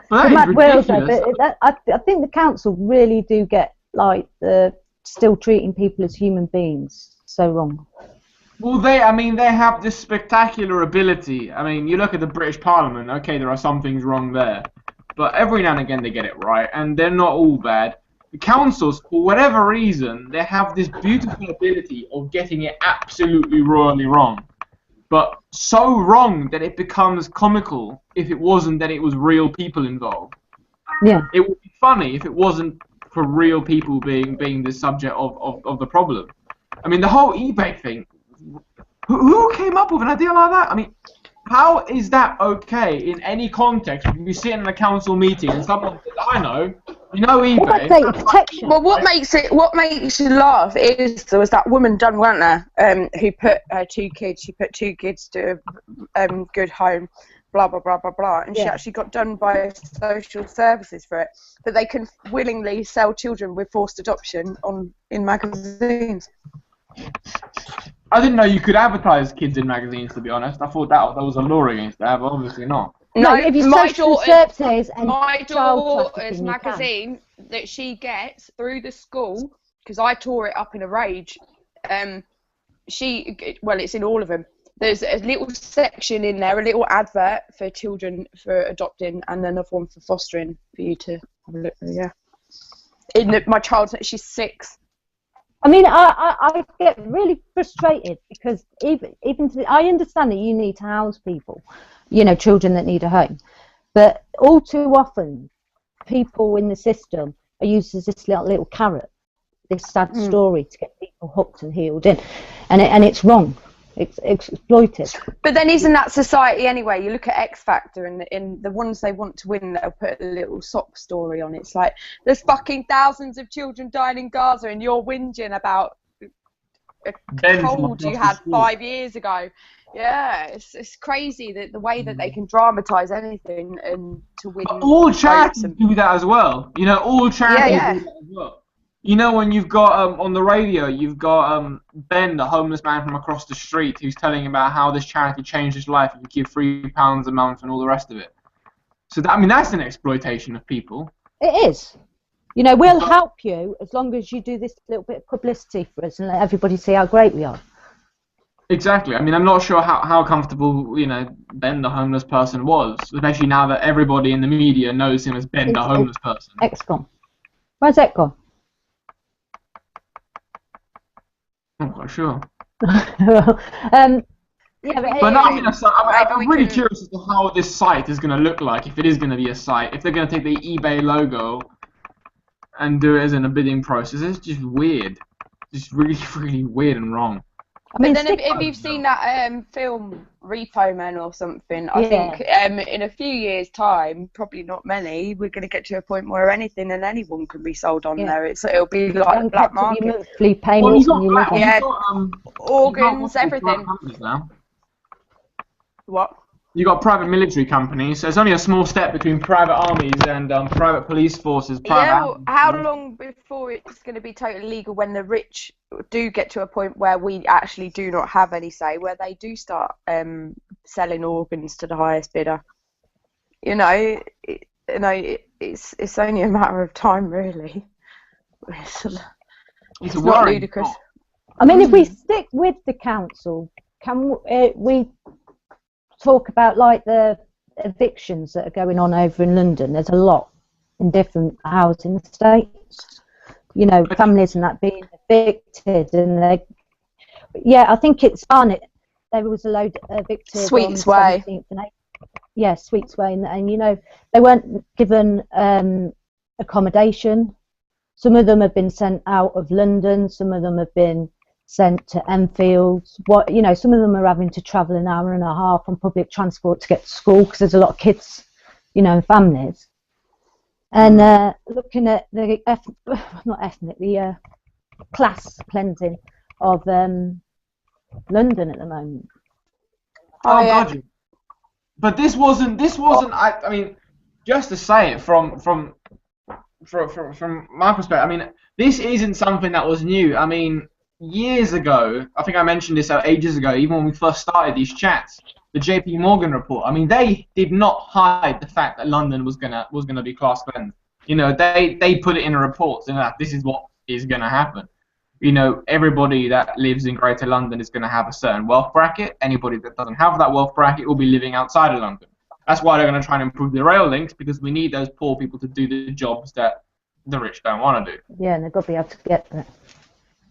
S4: But that is ridiculous.
S1: But I think the council really do get like still treating people as human beings so wrong.
S4: Well, they have this spectacular ability. I mean, you look at the British Parliament. Okay, there are some things wrong there, but every now and again they get it right, and they're not all bad. The councils, for whatever reason, they have this beautiful ability of getting it absolutely royally wrong, but so wrong that it becomes comical if it wasn't that it was real people involved.
S1: Yeah.
S4: It would be funny if it wasn't for real people being the subject of the problem. I mean, the whole eBay thing. Who came up with an idea like that? I mean, how is that okay in any context? If you sit in a council meeting and someone says, I know, eBay.
S1: Data protection.
S2: Well, what makes you laugh is there was that woman done, wasn't there, who put her two kids to a good home, blah, blah, blah, blah, blah, and she actually got done by social services for it, that they can willingly sell children with forced adoption in magazines.
S4: I didn't know you could advertise kids in magazines, to be honest. I thought that was a law against that, but obviously not.
S1: No, if you
S2: my
S1: daughter's
S2: magazine that she gets through the school, because I tore it up in a rage, it's in all of them. There's a little section in there, a little advert for children for adopting, and another one for fostering for you to have a look at. My child, she's 6.
S1: I mean, I get really frustrated because I understand that you need to house people, children that need a home, but all too often, people in the system are used as this little carrot, this sad story to get people hooked and healed in, and it's wrong. It's exploited.
S2: But then isn't that society anyway? You look at X Factor and in the ones they want to win, they'll put a little sob story on. It's like, there's fucking thousands of children dying in Gaza and you're whinging about a cold you had 5 years ago. Yeah, it's crazy that the way that they can dramatise anything and to win.
S4: But all charities do that as well. All charities do that as well. When you've got on the radio, you've got Ben, the homeless man from across the street, who's telling about how this charity changed his life. You give £3 a month and all the rest of it. So that's an exploitation of people.
S1: It is. We'll help you as long as you do this little bit of publicity for us and let everybody see how great we are.
S4: Exactly. I mean, I'm not sure how comfortable Ben, the homeless person, was, especially now that everybody in the media knows him as Ben, the homeless person.
S1: Ex-con. Where's that gone?
S4: I'm not quite sure.
S1: But
S4: I'm really curious as to how this site is going to look like, if it is going to be a site, if they're going to take the eBay logo and do it as in a bidding process. It's just weird. Just really, really weird and wrong.
S2: But then if you've seen that film Repo Man or something, I think in a few years' time, probably not many, we're going to get to a point where anything and anyone can be sold on there. It'll be like a black market.
S1: Monthly payments
S2: organs, everything. What?
S4: You got private military companies, so it's only a small step between private armies and private police forces.
S2: How long before it's going to be totally legal when the rich do get to a point where we actually do not have any say, where they do start selling organs to the highest bidder? It's only a matter of time, really. It's not ludicrous.
S1: I mean, if we stick with the council, can we talk about like the evictions that are going on over in London? There's a lot in different housing estates, families and that being evicted, and I think it's Barnet. There was a load evicted.
S2: Sweets Way.
S1: Yeah, Sweets Way, and they weren't given accommodation. Some of them have been sent out of London. Some of them have been sent to Enfield. Some of them are having to travel an hour and a half on public transport to get to school because there's a lot of kids, and families. And looking at the the class cleansing of London at the moment.
S4: God. But this wasn't. I mean, just to say it from my perspective. I mean, this isn't something that was new. I mean, years ago, I think I mentioned this ages ago, even when we first started these chats, the JP Morgan report. I mean, they did not hide the fact that London was gonna be class cleansed. You know, they put it in a report saying that this is what is gonna happen. You know, everybody that lives in Greater London is gonna have a certain wealth bracket. Anybody that doesn't have that wealth bracket will be living outside of London. That's why they're gonna try and improve the rail links, because we need those poor people to do the jobs that the rich don't want to do.
S1: Yeah, and they've got to be able to get there.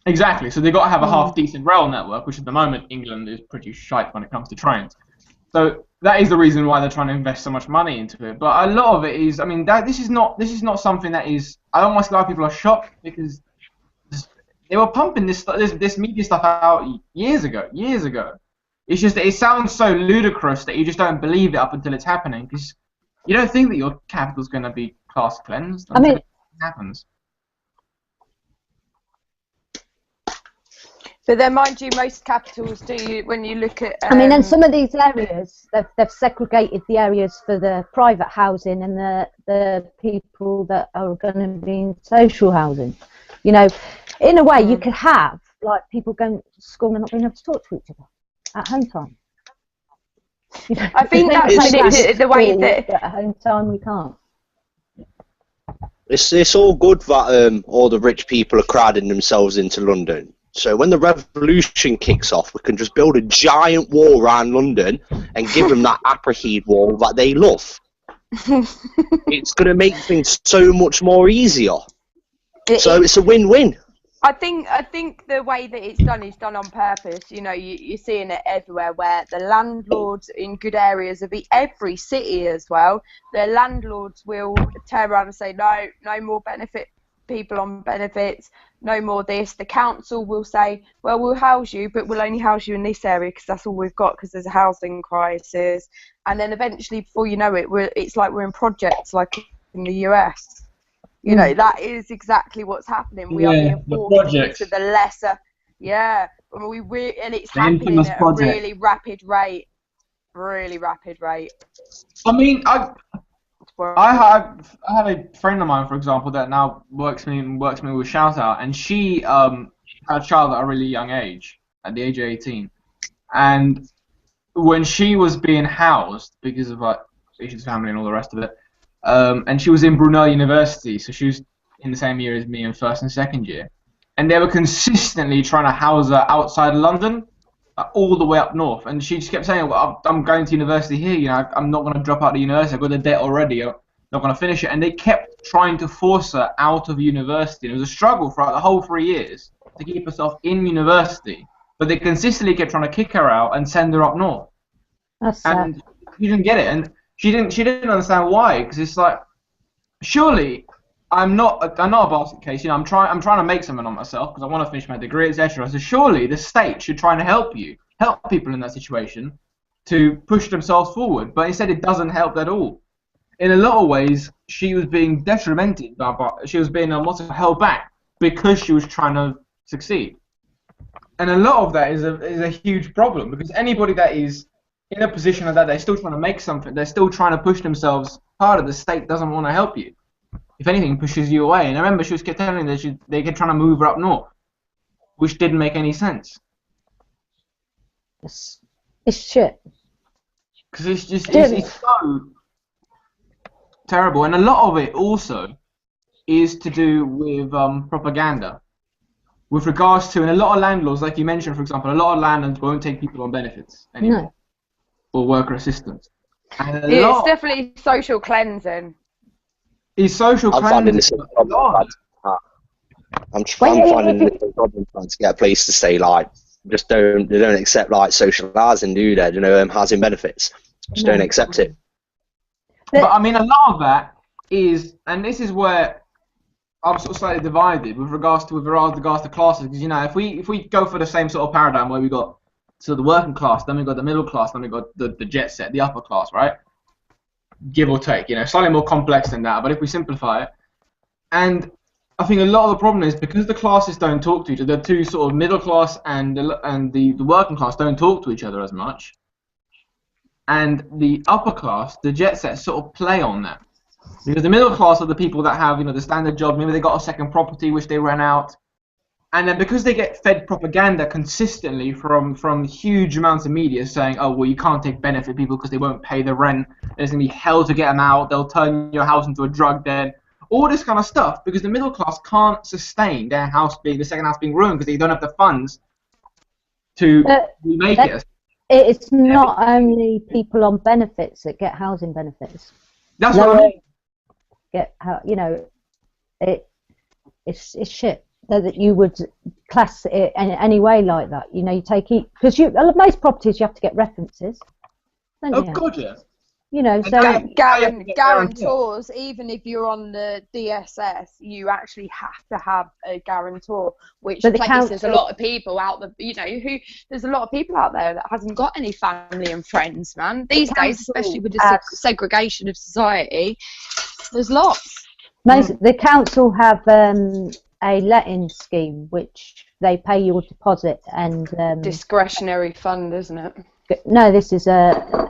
S4: Exactly. So they've got to have a half-decent rail network, which at the moment England is pretty shite when it comes to trains. So that is the reason why they're trying to invest so much money into it. But a lot of it is, I mean, this is not something that is. I don't want to say a lot of people are shocked, because they were pumping this media stuff out years ago. It's just that it sounds so ludicrous that you just don't believe it up until it's happening, because you don't think that your capital's going to be class cleansed until it happens.
S2: But then, mind you, most capitals do. When you look at,
S1: I mean, in some of these areas, they've segregated the areas for the private housing and the people that are going to be in social housing. You know, in a way, you could have like people going to school and not being able to talk to each other at home time. You know,
S2: I think that's the way that
S1: at home time we can't.
S3: It's all good that all the rich people are crowding themselves into London. So when the revolution kicks off, we can just build a giant wall around London and give them that apartheid wall that they love. It's going to make things so much more easier. So it's a win-win.
S2: I think the way that it's done is done on purpose. You know, you're seeing it everywhere, where the landlords in good areas of every city as well, the landlords will turn around and say, no more benefit people on benefits, no more this. The council will say, well, we'll house you, but we'll only house you in this area because that's all we've got, because there's a housing crisis. And then eventually, before you know it, it's like we're in projects like in the US. You know, that is exactly what's happening. We are being forced into the lesser, and it's happening at a really rapid rate.
S4: I mean, I have a friend of mine, for example, that now works me with shoutout, and she had a child at a really young age, at the age of 18, and when she was being housed because of like Asian's family and all the rest of it. And she was in Brunel University, so she was in the same year as me in first and second year. And they were consistently trying to house her outside London, all the way up north. And she just kept saying, well, I'm going to university here, you know, I'm not going to drop out of university, I've got the debt already, I'm not going to finish it. And they kept trying to force her out of university. And it was a struggle for the whole 3 years to keep herself in university. But they consistently kept trying to kick her out and send her up north.
S1: That's sad.
S4: And she didn't get it. And she didn't understand why, because it's like, surely I'm not a basket case, you know, I'm trying to make something on myself because I want to finish my degree, etc. So surely the state should try to help people in that situation to push themselves forward, but instead it doesn't help at all. In a lot of ways, she was being detrimented, she was being held back because she was trying to succeed, and a lot of that is a huge problem, because anybody that is in a position like that, they're still trying to make something, they're still trying to push themselves harder. The state doesn't want to help you. If anything, pushes you away. And I remember she was telling me that they kept trying to move her up north, which didn't make any sense.
S1: It's shit.
S4: Because it's so terrible. And a lot of it also is to do with propaganda. With regards to, and a lot of landlords, like you mentioned, for example, a lot of landlords won't take people on benefits anymore.
S1: No.
S4: Or worker assistance.
S2: It's definitely social cleansing.
S4: It's social cleansing.
S3: I'm finding this a problem. I'm finding this a problem trying to get a place to stay. Like, they don't accept like social housing, do they? You know, housing benefits. Just don't accept it.
S4: But I mean, a lot of that is, and this is where I'm sort of slightly divided with regards to classes, because you know, if we go for the same sort of paradigm where we got the working class, then we got the middle class, then we got the jet set, the upper class, right? Give or take, you know, slightly more complex than that. But if we simplify it, and I think a lot of the problem is because the classes don't talk to each other, the two sort of middle class and the working class don't talk to each other as much, and the upper class, the jet set, sort of play on that. Because the middle class are the people that have, you know, the standard job. Maybe they got a second property which they rent out. And then because they get fed propaganda consistently from huge amounts of media saying, oh, well, you can't take benefit people because they won't pay the rent, and it's going to be hell to get them out, they'll turn your house into a drug den, all this kind of stuff, because the middle class can't sustain their house being, the second house being ruined because they don't have the funds to remake it.
S1: It's not only people on benefits that get housing benefits.
S4: That's what I mean.
S1: It's shit that you would class it in any way like that. You know, you take it because most properties you have to get references.
S4: Oh God, yeah.
S1: You know, so
S2: guarantors. Even if you're on the DSS, you actually have to have a guarantor, which places a lot of people out there. You know, there's a lot of people out there that hasn't got any family and friends, man. These days, especially with the segregation of society, there's lots.
S1: The council have a letting scheme which they pay your deposit and
S2: discretionary fund, isn't it?
S1: No, this is to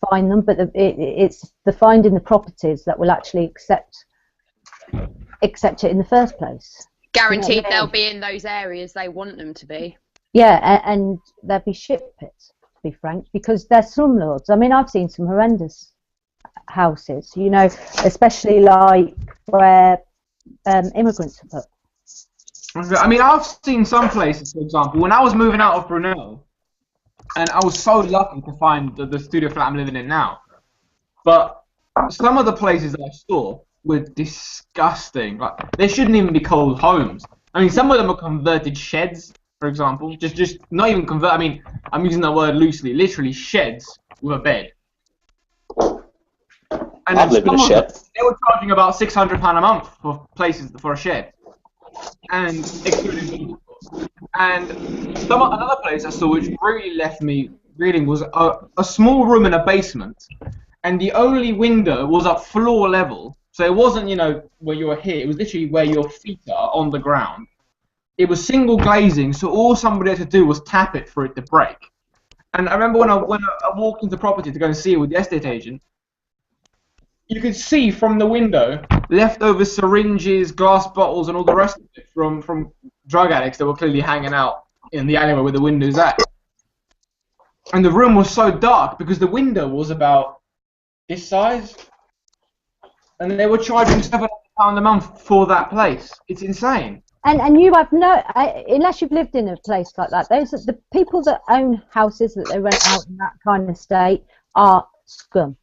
S1: find them, but it's the finding the properties that will actually accept it in the first place.
S2: Guaranteed, they'll be in those areas they want them to be.
S1: Yeah, and they'll be shit pits, to be frank, because they're slumlords. I mean, I've seen some horrendous houses, you know, especially like where immigrants are put.
S4: I mean, I've seen some places, for example, when I was moving out of Brunel, and I was so lucky to find the studio flat I'm living in now. But some of the places that I saw were disgusting. Like, they shouldn't even be called homes. I mean, some of them are converted sheds, for example. Just not even convert. I mean, I'm using that word loosely. Literally sheds with a bed. And
S3: I've lived in a shed.
S4: They were charging about £600 a month for places for a shed, and excluding. And another place I saw which really left me reeling was a small room in a basement, and the only window was at floor level, so it wasn't, you know, where you were here, it was literally where your feet are on the ground. It was single glazing, so all somebody had to do was tap it for it to break. And I remember when I walked into property to go and see it with the estate agent, you could see from the window leftover syringes, glass bottles, and all the rest of it from drug addicts that were clearly hanging out in the alleyway where the window's at. And the room was so dark because the window was about this size, and they were charging £700 a month for that place. It's insane.
S1: And you have unless you've lived in a place like that, those are the people that own houses that they rent out in that kind of state are scum.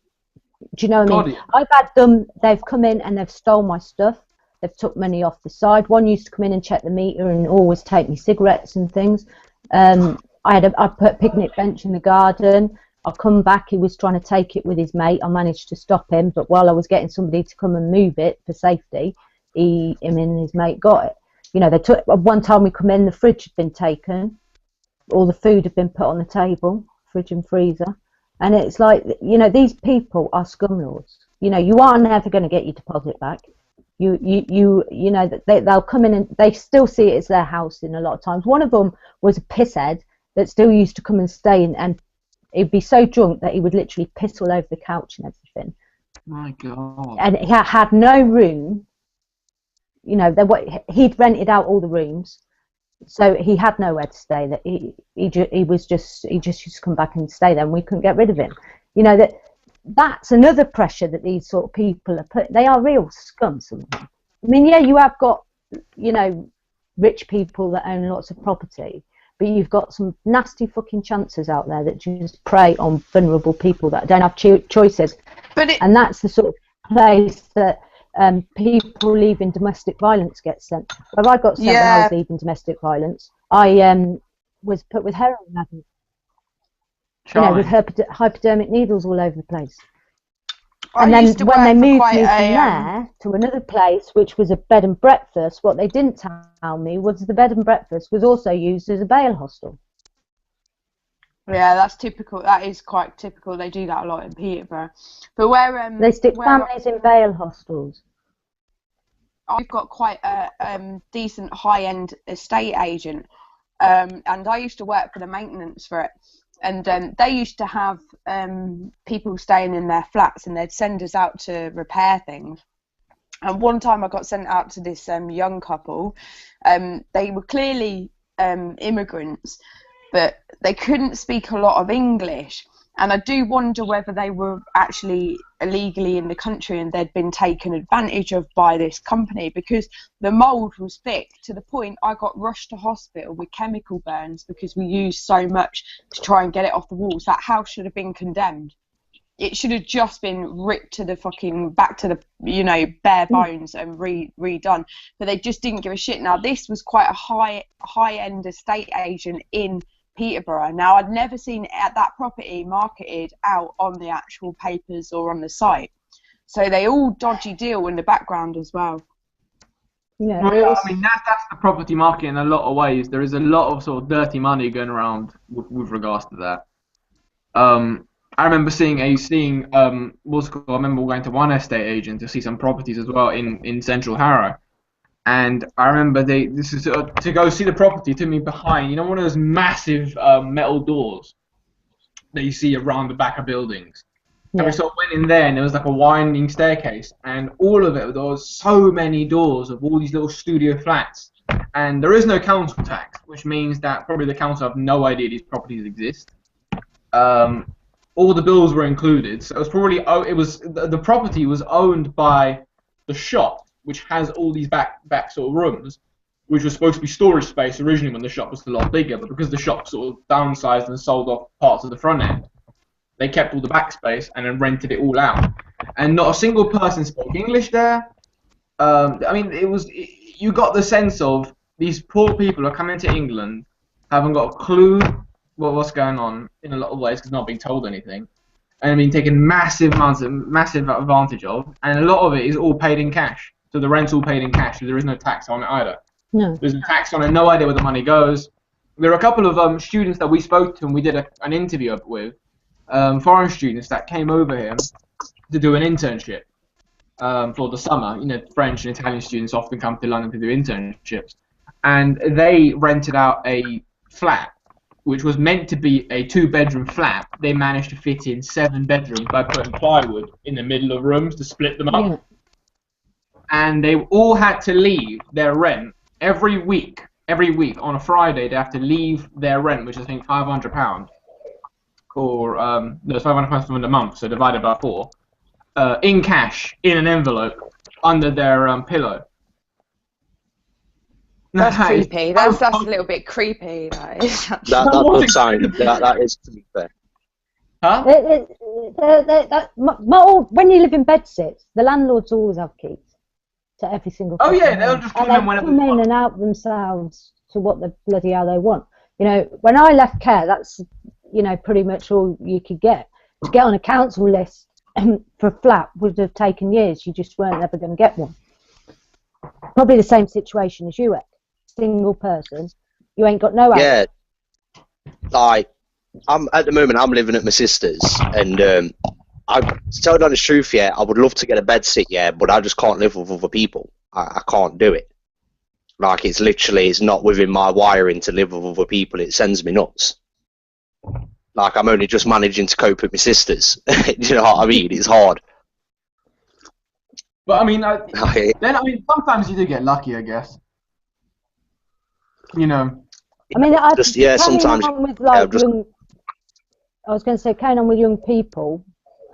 S1: Do you know what I mean? I've had them, they've come in and they've stole my stuff. They've took money off the side. One used to come in and check the meter and always take me cigarettes and things. I put a picnic bench in the garden. I come back, he was trying to take it with his mate. I managed to stop him, but while I was getting somebody to come and move it for safety, him and his mate got it. You know, they took, one time we come in, the fridge had been taken. All the food had been put on the table, fridge and freezer. And it's like, you know, these people are scumlords. You know, you are never going to get your deposit back. You know, they'll come in and they still see it as their house in a lot of times. One of them was a pisshead that still used to come and stay and he'd be so drunk that he would literally piss all over the couch and everything.
S4: My God. And
S1: he had no room. You know, he'd rented out all the rooms. So he had nowhere to stay. That he just used to come back and stay there, and we couldn't get rid of him. You know, that's another pressure that these sort of people are put. They are real scum. Some of them. I mean, yeah, you have got, you know, rich people that own lots of property, but you've got some nasty fucking chances out there that just prey on vulnerable people that don't have choices. And that's the sort of place that people leaving domestic violence get sent. Where I got sent when I was leaving domestic violence, I was put with heroin addicts, you know, with hypodermic needles all over the place. And then when they moved me from there to another place, which was a bed and breakfast, what they didn't tell me was the bed and breakfast was also used as a bail hostel.
S2: Yeah, that's typical. That is quite typical. They do that a lot in Peterborough. But where
S1: they stick families in bail hostels.
S2: I've got quite a decent high-end estate agent, and I used to work for the maintenance for it. And they used to have people staying in their flats, and they'd send us out to repair things. And one time I got sent out to this young couple. They were clearly immigrants, but they couldn't speak a lot of English. And I do wonder whether they were actually illegally in the country and they'd been taken advantage of by this company, because the mould was thick to the point I got rushed to hospital with chemical burns because we used so much to try and get it off the walls. That house should have been condemned. It should have just been ripped to the fucking back to the, you know, bare bones and redone. But they just didn't give a shit. Now, this was quite a high-end estate agent in Peterborough. Now, I'd never seen that property marketed out on the actual papers or on the site. So they all dodgy deal in the background as well.
S1: Yeah,
S4: well, I mean, that's the property market in a lot of ways. There is a lot of sort of dirty money going around with regards to that. I remember seeing what's it called? I remember going to one estate agent to see some properties as well in Central Harrow. And I remember this is to go see the property, took me behind, you know, one of those massive metal doors that you see around the back of buildings. Yeah. And we sort of went in there, and there was like a winding staircase, and all of it, there was so many doors of all these little studio flats. And there is no council tax, which means that probably the council have no idea these properties exist. All the bills were included, so it was probably the property was owned by the shop, which has all these back sort of rooms, which was supposed to be storage space originally when the shop was a lot bigger, but because the shop sort of downsized and sold off parts of the front end, they kept all the back space and then rented it all out. And not a single person spoke English there. I mean, you got the sense of these poor people are coming to England, haven't got a clue what's going on in a lot of ways because not being told anything, and being taken massive advantage of, and a lot of it is all paid in cash. So the rent's all paid in cash, so there is no tax on it either.
S1: No.
S4: There's no tax on it, no idea where the money goes. There are a couple of students that we spoke to and we did an interview with, foreign students that came over here to do an internship for the summer. You know, French and Italian students often come to London to do internships. And they rented out a flat, which was meant to be a 2-bedroom flat. They managed to fit in 7 bedrooms by putting plywood in the middle of rooms to split them up. Yeah. And they all had to leave their rent every week. Every week on a Friday, they have to leave their rent, which is I think £500, or no, it's £500 for the month, so divided by 4, in cash in an envelope under their pillow.
S2: That's creepy. That's a little bit creepy. That is.
S3: That does sound. That is, to be fair.
S4: Huh?
S1: When you live in bedsits, the landlords always have keys to every single.
S4: Oh yeah, they'll just come in whenever.
S1: Come in and out themselves to what the bloody hell they want. You know, when I left care, that's, you know, pretty much all you could get. To get on a council list for a flat would have taken years. You just weren't ever going to get one. Probably the same situation as you, single person. You ain't got no.
S3: Yeah, like I'm at the moment. I'm living at my sister's, and I to tell the honest truth, yeah, I would love to get a bed sit, yeah, but I just can't live with other people. I can't do it. Like it's not within my wiring to live with other people. It sends me nuts. Like I'm only just managing to cope with my sisters. You know what I mean? It's hard.
S4: But I mean, sometimes you do get lucky, I guess. You know.
S1: I mean,
S3: sometimes.
S1: With, like, I was going to say, carrying on with young people.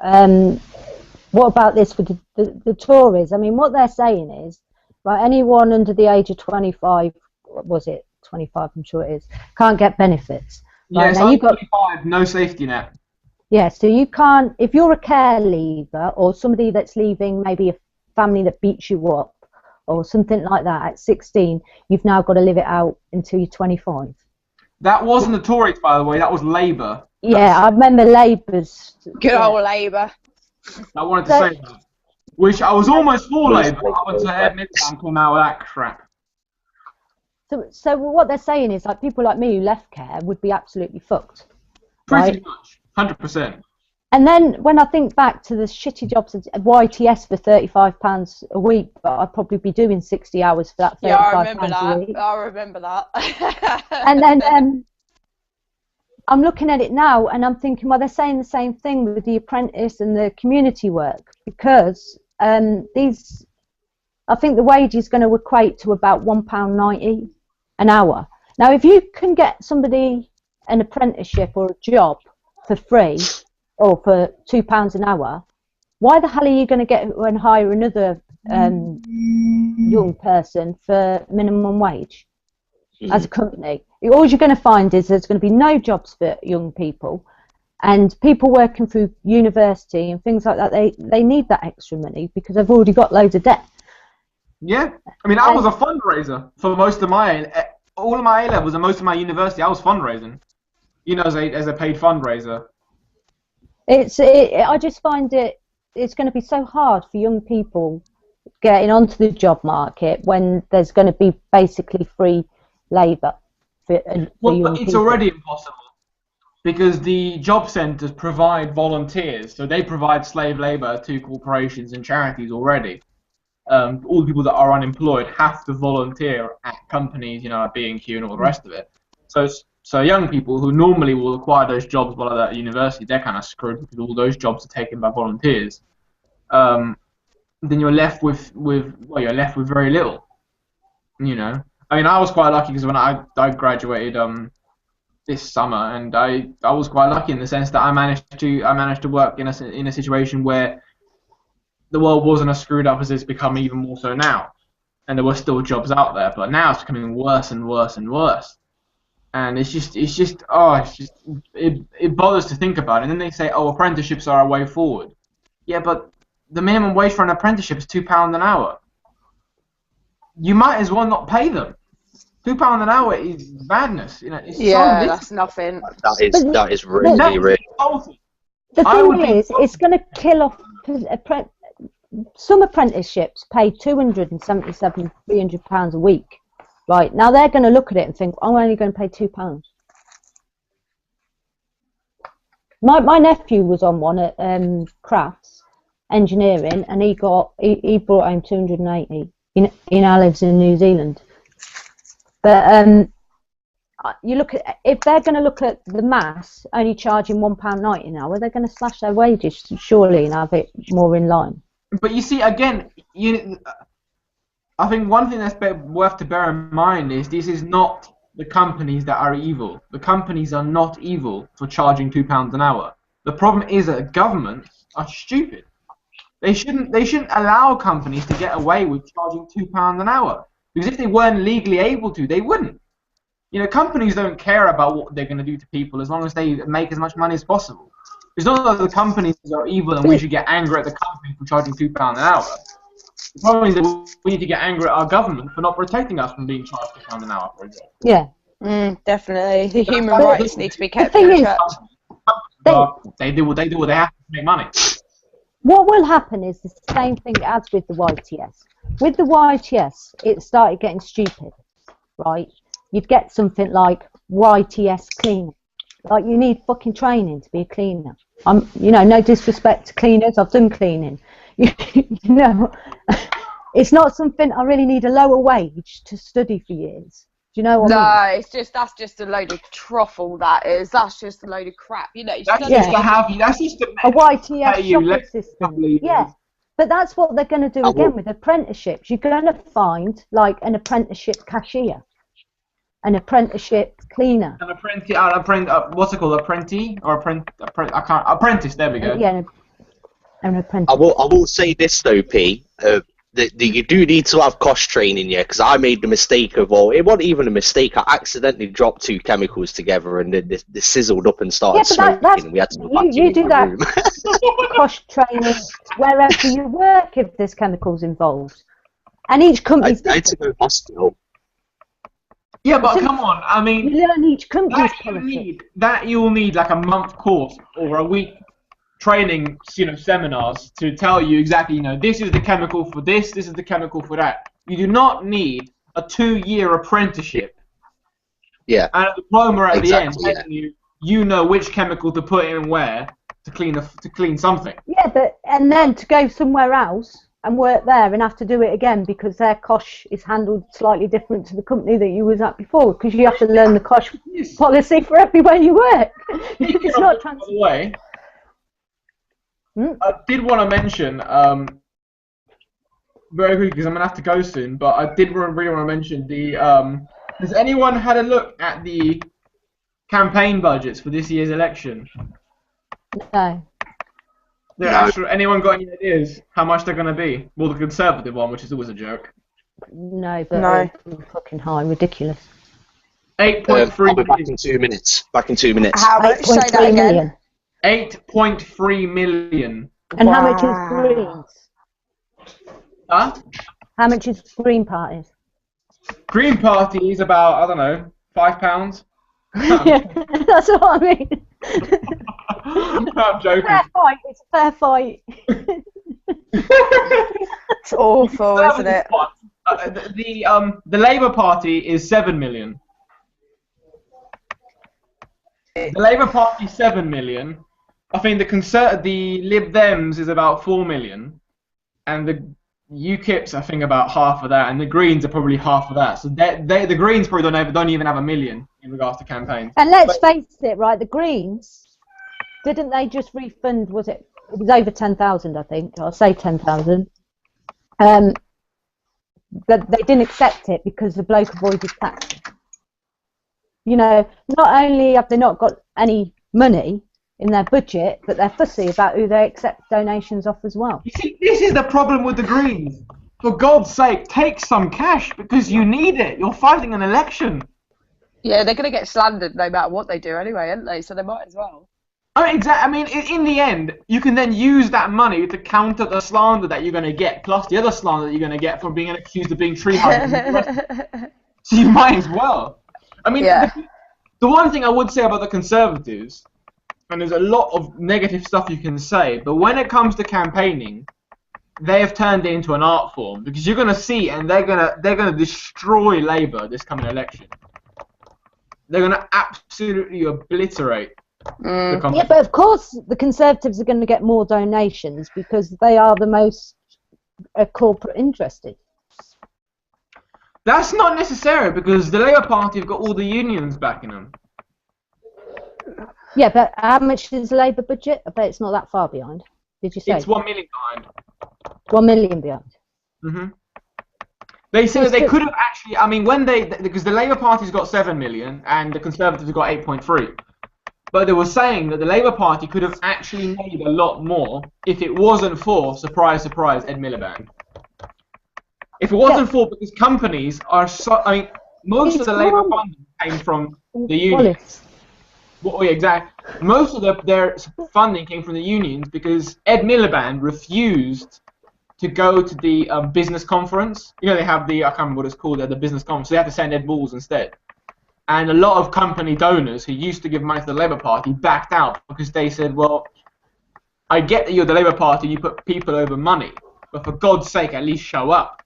S1: What about this with the Tories? I mean, what they're saying is, right, anyone under the age of 25, what was it? 25, I'm sure it is, can't get benefits.
S4: Right? Yeah, you've got 25, no safety net.
S1: Yeah, so you can't, if you're a care leaver or somebody that's leaving maybe a family that beats you up or something like that at 16, you've now got to live it out until you're 25.
S4: That wasn't the Tories, by the way, that was Labour.
S1: Yeah, I remember Labour's.
S2: Good old Labour.
S4: I wanted to say that. Which I was almost for Labour up until Ed Midtown came out with that crap.
S1: So what they're saying is, like, people like me who left care would be absolutely fucked.
S4: Pretty much, 100%.
S1: And then when I think back to the shitty jobs at YTS for £35 a week, but I'd probably be doing 60 hours for that £35 a week.
S2: I remember that.
S1: And then I'm looking at it now and I'm thinking, well, they're saying the same thing with the apprentice and the community work, because these I think the wage is going to equate to about £1.90 an hour. Now, if you can get somebody an apprenticeship or a job for free or for £2 an hour, why the hell are you going to get and hire another young person for minimum wage as a company? All you're going to find is there's going to be no jobs for young people, and people working through university and things like that, they need that extra money because they've already got loads of debt.
S4: Yeah, I mean, I was a fundraiser for most of all of my A-levels and most of my university. I was fundraising, as a paid fundraiser.
S1: I just find it's going to be so hard for young people getting onto the job market when there's going to be basically free labour for young
S4: it's
S1: people.
S4: Already impossible because the job centres provide volunteers, so they provide slave labour to corporations and charities already. All the people that are unemployed have to volunteer at companies, like B&Q and all the rest of it. So young people who normally will acquire those jobs while they're at university, they're kind of screwed because all those jobs are taken by volunteers. Then you're left with very little. I mean, I was quite lucky because when I graduated this summer, and I was quite lucky in the sense that I managed to work in a situation where the world wasn't as screwed up as it's become even more so now, and there were still jobs out there, but now it's becoming worse and worse and worse. And it bothers to think about it. And then they say, oh, apprenticeships are a way forward. Yeah, but the minimum wage for an apprenticeship is £2 an hour. You might as well not pay them. £2 an hour is madness. It's
S2: that's nothing.
S3: That is really, really.
S1: The thing is, it's going to kill off. Some apprenticeships pay £277, £300 a week. Right, now they're going to look at it and think, I'm only going to pay £2. My nephew was on one at Crafts Engineering, and he brought home 280. He now lives in New Zealand. But you look at, if they're going to look at the mass only charging £1.90 an hour, they're going to slash their wages surely and have it more in line.
S4: But you see, again, I think one thing that's worth to bear in mind is this is not the companies that are evil. The companies are not evil for charging £2 an hour. The problem is that governments are stupid. They shouldn't allow companies to get away with charging £2 an hour, because if they weren't legally able to, they wouldn't. Companies don't care about what they're going to do to people as long as they make as much money as possible. It's not that the companies are evil and we should get angry at the company for charging £2 an hour. The problem is that we need to get angry at our government for not protecting us from being charged £2 an hour, for example.
S1: Yeah.
S2: Definitely. The human rights need to be kept in check.
S4: They do what they have to make money.
S1: What will happen is the same thing as with the YTS. With the YTS, it started getting stupid, right? You'd get something like YTS cleaner. Like, you need fucking training to be a cleaner. No disrespect to cleaners, I've done cleaning. It's not something I really need a lower wage to study for years. Do you know what I mean?
S2: No, that's just a load of truffle, that is. That's just a load of crap.
S4: That's just
S1: a YTS shopping system. Yeah, but that's what they're going to do again with apprenticeships. You're going to find, like, an apprenticeship cashier, an apprenticeship cleaner.
S4: An apprentice, what's it called? Apprentice, there we go.
S1: Yeah, an apprentice.
S3: I will say this though, P. That you do need to have cost training, yeah, because I made the mistake of, it wasn't even a mistake, I accidentally dropped two chemicals together and they sizzled up and started smoking, and we had to go back to the room.
S1: Cost training wherever you work if there's chemicals involved. And each company's
S3: I had to go to hospital.
S4: Yeah, but come on, I mean,
S1: you learn each company's policy.
S4: You'll need like a month course or a week training, seminars to tell you exactly, this is the chemical for this is the chemical for that. You do not need a 2-year apprenticeship.
S3: Yeah.
S4: And a diploma at the end telling you know which chemical to put in where to clean something.
S1: Yeah, and then to go somewhere else and work there and have to do it again because their cosh is handled slightly different to the company that you was at before, because you have to learn the cosh policy for everywhere you work. It's not
S4: by the way, I did want to mention very quickly because I'm gonna have to go soon. But I did really want to mention the. Has anyone had a look at the campaign budgets for this year's election?
S1: No.
S4: Anyone got any ideas how much they're gonna be? Well, the Conservative one, which is always a joke.
S1: No, but
S2: No.
S1: Fucking high, ridiculous.
S4: 8.3
S3: I'll be back
S4: million.
S3: in 2 minutes. Back in 2 minutes.
S2: How much? Say that
S1: 8.3
S2: again.
S1: million.
S4: 8.3 million.
S1: And how much is
S2: Wow.
S1: Greens?
S4: Huh?
S1: How much is Green Party?
S4: Green Party is about, I don't know, £5.
S1: Yeah, that's what I mean.
S4: I'm joking.
S1: Fair fight. It's a fair fight.
S2: It's awful, isn't it?
S4: The Labour Party is 7 million. The Labour Party 7 million. I think the Lib Dems is about 4 million, and the UKIP's I think about half of that, and the Greens are probably half of that. So the Greens probably don't even have a million in regards to campaigns.
S1: And let's face it, right? The Greens, didn't they just refund? It was over 10,000, I think. I'll say 10,000. But they didn't accept it because the bloke avoided tax. You know, not only have they not got any money in their budget, but they're fussy about who they accept donations off as well.
S4: You see, this is the problem with the Greens. For God's sake, take some cash because you need it. You're fighting an election.
S2: Yeah, they're going to get slandered no matter what they do anyway, aren't they? So they might as well.
S4: I mean, in the end, you can then use that money to counter the slander that you're going to get, plus the other slander that you're going to get from being accused of being tree hugging. So you might as well. I mean,
S2: Yeah.
S4: the one thing I would say about the Conservatives, and there's a lot of negative stuff you can say, but when it comes to campaigning, they have turned it into an art form because you're going to see, and they're going to destroy Labour this coming election. They're going to absolutely obliterate.
S1: Yeah, but of course the Conservatives are going to get more donations because they are the most corporate interested.
S4: That's not necessary because the Labour Party have got all the unions backing them.
S1: Yeah, but how much is the Labour budget? I bet it's not that far behind. Did you say?
S4: It's 1 million behind.
S1: 1 million behind.
S4: They said that they could have actually. I mean, because the Labour Party's got 7 million and the Conservatives have got 8.3. But they were saying that the Labour Party could have actually made a lot more if it wasn't for, surprise, surprise, Ed Miliband. If it wasn't for, because companies are so, I mean, most of the Labour funding came from the unions. Well, yeah, exactly. Most of their funding came from the unions because Ed Miliband refused to go to the business conference. You know, they have I can't remember what it's called, the business conference. So they had to send Ed Balls instead. And a lot of company donors who used to give money to the Labour Party backed out because they said, well, I get that you're the Labour Party, you put people over money, but for God's sake, at least show up.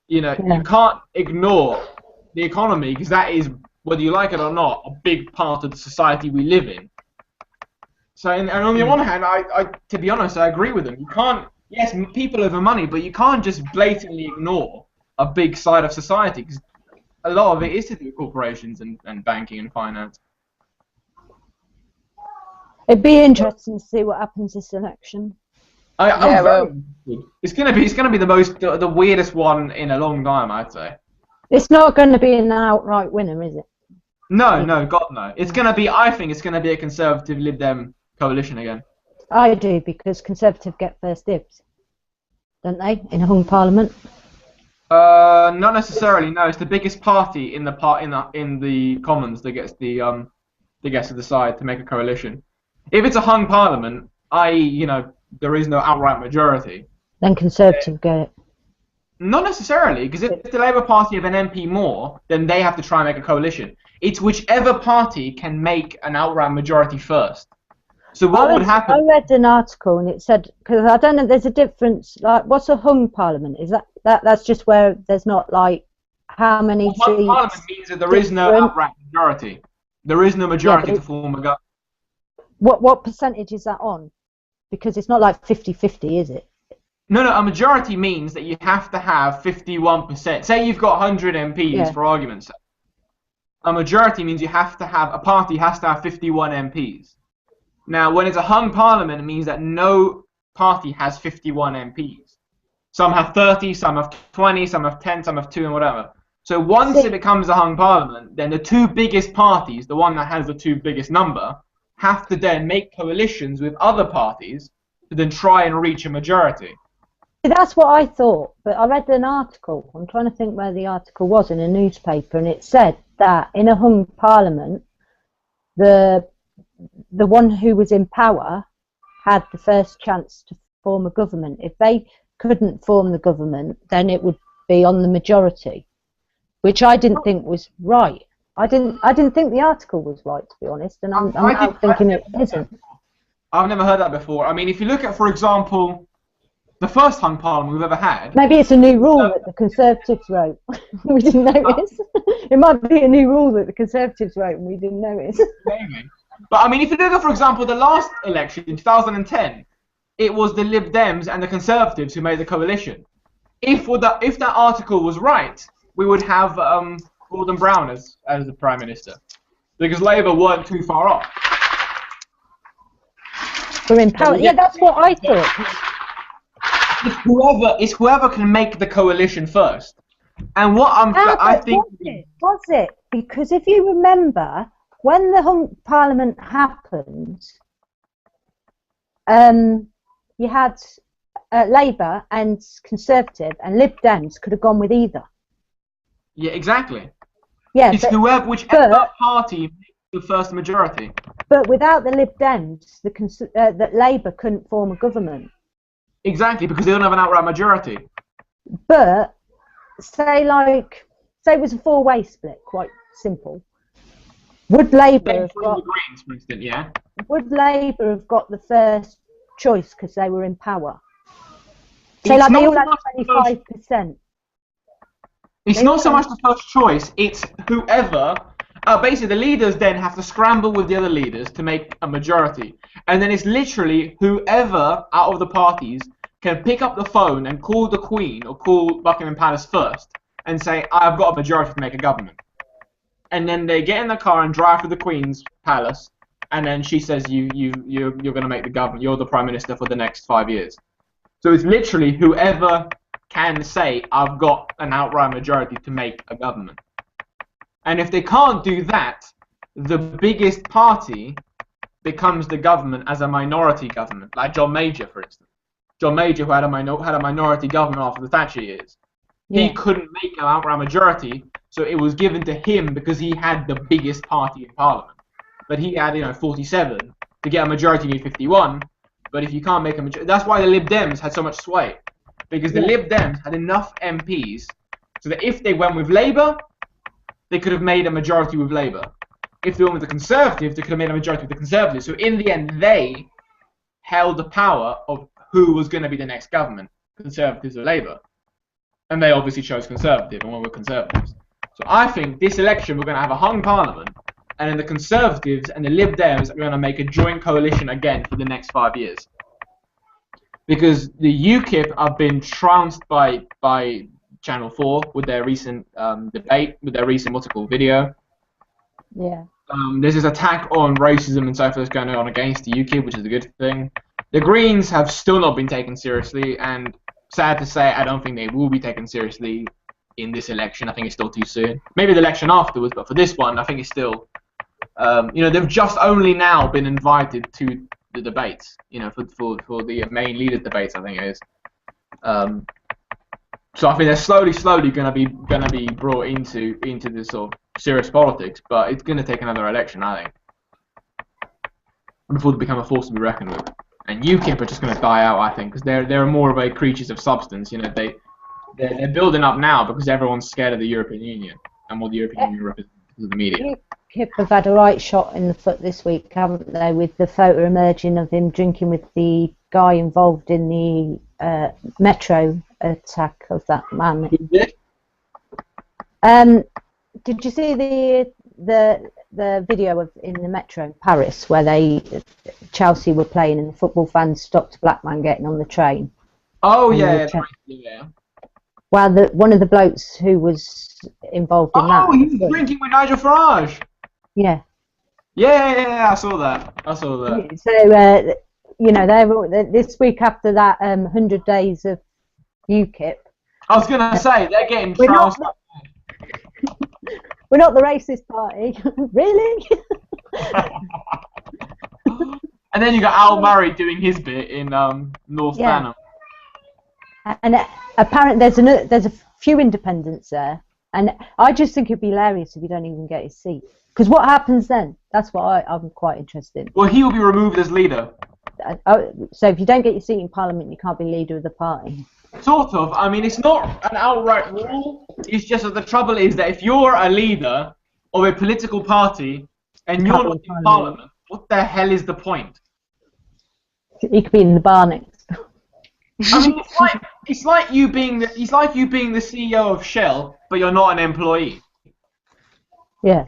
S4: You know, you can't ignore the economy because that is, whether you like it or not, a big part of the society we live in. So, and on the one hand, to be honest, I agree with them. You can't, yes, people over money, but you can't just blatantly ignore a big side of society because a lot of it is to do with corporations and banking and finance.
S1: It'd be interesting to see what happens this election.
S4: I'm very interested. It's gonna be the weirdest one in a long time, I'd say.
S1: It's not going to be an outright winner, is it?
S4: No, God no. I think it's gonna be a Conservative Lib Dem coalition again.
S1: I do, because Conservative get first dibs, don't they, in a hung parliament?
S4: Not necessarily. No, it's the biggest party in the Commons that gets to decide to make a coalition. If it's a hung parliament, i.e., there is no outright majority,
S1: then Conservative get it.
S4: Not necessarily, because if the Labour Party have an MP more, then they have to try and make a coalition. It's whichever party can make an outright majority first. So what would happen?
S1: I read an article and it said, because I don't know, there's a difference. Like, what's a hung parliament? Is that's just where there's not like how many seats?
S4: Hung parliament means that there is no outright majority. There is no majority to form a government.
S1: What percentage is that on? Because it's not like 50-50, is it?
S4: No, a majority means that you have to have 51%. Say you've got 100 MPs for argument's sake. A majority means a party has to have 51 MPs. Now, when it's a hung parliament, it means that no party has 51 MPs. Some have 30, some have 20, some have 10, some have 2, and whatever. So once it becomes a hung parliament, then the two biggest parties, the one that has the two biggest number, have to then make coalitions with other parties to then try and reach a majority.
S1: That's what I thought, but I read an article. I'm trying to think where the article was, in a newspaper, and it said that in a hung parliament, the one who was in power had the first chance to form a government. If they couldn't form the government, then it would be on the majority, which I didn't think was right. I didn't think the article was right, to be honest, and I'm now thinking it isn't.
S4: I've never heard that before. I mean, if you look at, for example, the first hung parliament we've ever had.
S1: Maybe it's a new rule that the Conservatives wrote. We didn't notice. It might be a new rule that the Conservatives wrote and we didn't notice.
S4: Maybe. But I mean, if you look at, for example, the last election in 2010, it was the Lib Dems and the Conservatives who made the coalition. If that article was right, we would have Gordon Brown as the Prime Minister, because Labour weren't too far off.
S1: We're in power. Yeah, that's what I thought.
S4: It's whoever can make the coalition first. And what I think
S1: was it? Because if you remember, when the hung parliament happened, you had Labour and Conservative and Lib Dems could have gone with either.
S4: Yeah, exactly.
S1: Yeah,
S4: it's whichever party makes the first majority.
S1: But without the Lib Dems, that Labour couldn't form a government.
S4: Exactly, because they don't have an outright majority.
S1: But say it was a four-way split, quite simple. Would Labour have got
S4: the Greens, for instance, yeah?
S1: Would Labour have got the first choice because they were in power? So like they all had 25%.
S4: It's not so much the first choice, it's whoever. Basically, the leaders then have to scramble with the other leaders to make a majority. And then it's literally whoever out of the parties can pick up the phone and call the Queen or call Buckingham Palace first and say, I've got a majority to make a government. And then they get in the car and drive to the Queen's palace, and then she says, you're going to make the government, you're the Prime Minister for the next 5 years. So it's literally whoever can say, I've got an outright majority to make a government. And if they can't do that, the biggest party becomes the government as a minority government, like John Major, for instance. John Major, who had a minority government after the Thatcher years. Yeah. He couldn't make an outright majority, so it was given to him because he had the biggest party in Parliament. But he had, 47. To get a majority, you need 51. But if you can't make a majority, that's why the Lib Dems had so much sway. Because the Lib Dems had enough MPs so that if they went with Labour, they could have made a majority with Labour. If they went with the Conservatives, they could have made a majority with the Conservatives. So in the end, they held the power of who was going to be the next government, Conservatives or Labour. And they obviously chose Conservative and went with Conservatives. So I think this election we're going to have a hung parliament, and then the Conservatives and the Lib Dems are going to make a joint coalition again for the next 5 years. Because the UKIP have been trounced by Channel 4 with their recent debate, with their recent video.
S1: Yeah.
S4: There's this attack on racism and so forth that's going on against the UKIP, which is a good thing. The Greens have still not been taken seriously, and sad to say, I don't think they will be taken seriously in this election. I think it's still too soon. Maybe the election afterwards, but for this one, I think it's still... they've just only now been invited to the debates, for the main leader debates, I think it is. So I think they're slowly going to be brought into this sort of serious politics, but it's going to take another election, I think, before they become a force to be reckoned with. And UKIP are just going to die out, I think, because they're more of a creatures of substance. They're building up now because everyone's scared of the European Union and what the European Union represents to the media.
S1: UKIP have had a right shot in the foot this week, haven't they, with the photo emerging of him drinking with the guy involved in the metro attack of that man. Did you see the video of in the metro in Paris where Chelsea were playing and the football fans stopped a black man getting on the train?
S4: Oh yeah.
S1: Well, one of the blokes who was involved in that.
S4: Oh, he was drinking with Nigel Farage.
S1: Yeah.
S4: Yeah, I saw that.
S1: So, this week after that 100 days of UKIP.
S4: I was going to say, they're getting
S1: We're not,
S4: trounced.
S1: we're not the racist party. Really?
S4: And then you got Al Murray doing his bit in North Lanham.
S1: And apparently there's a few independents there, and I just think it'd be hilarious if you don't even get his seat. Because what happens then? That's what I'm quite interested in.
S4: Well, he will be removed as leader.
S1: So if you don't get your seat in Parliament, you can't be leader of the party.
S4: Sort of. I mean, it's not an outright rule. It's just that the trouble is that if you're a leader of a political party and you're not in Parliament, what the hell is the point?
S1: He could be in the bar next.
S4: I mean, it's like you being the CEO of Shell, but you're not an employee.
S1: Yeah.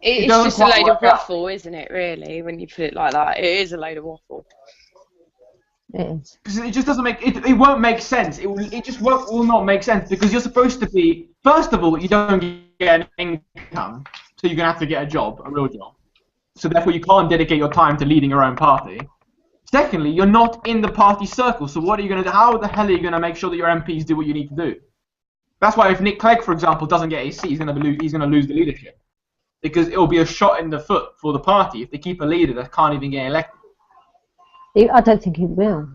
S2: It's just a load of waffle, isn't it? Really, when you put it like that, it is a load of waffle.
S1: It is.
S4: Because it just doesn't make it won't make sense. It just will not make sense because you're supposed to be. First of all, you don't get an income, so you're gonna have to get a job, a real job. So therefore, you can't dedicate your time to leading your own party. Secondly, you're not in the party circle. So what are you gonna do? How the hell are you gonna make sure that your MPs do what you need to do? That's why if Nick Clegg, for example, doesn't get a seat, he's gonna lose the leadership because it will be a shot in the foot for the party if they keep a leader that can't even get elected.
S1: I don't think he will.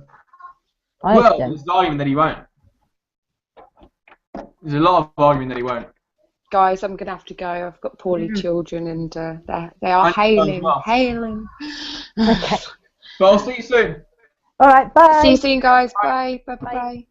S4: Well, there's the argument that he won't. There's a lot of argument that he won't.
S2: Guys, I'm going to have to go. I've got poorly children and they are hailing.
S1: Okay.
S4: But I'll see you soon.
S1: All right, bye.
S2: See you soon, guys. Bye. Bye. Bye.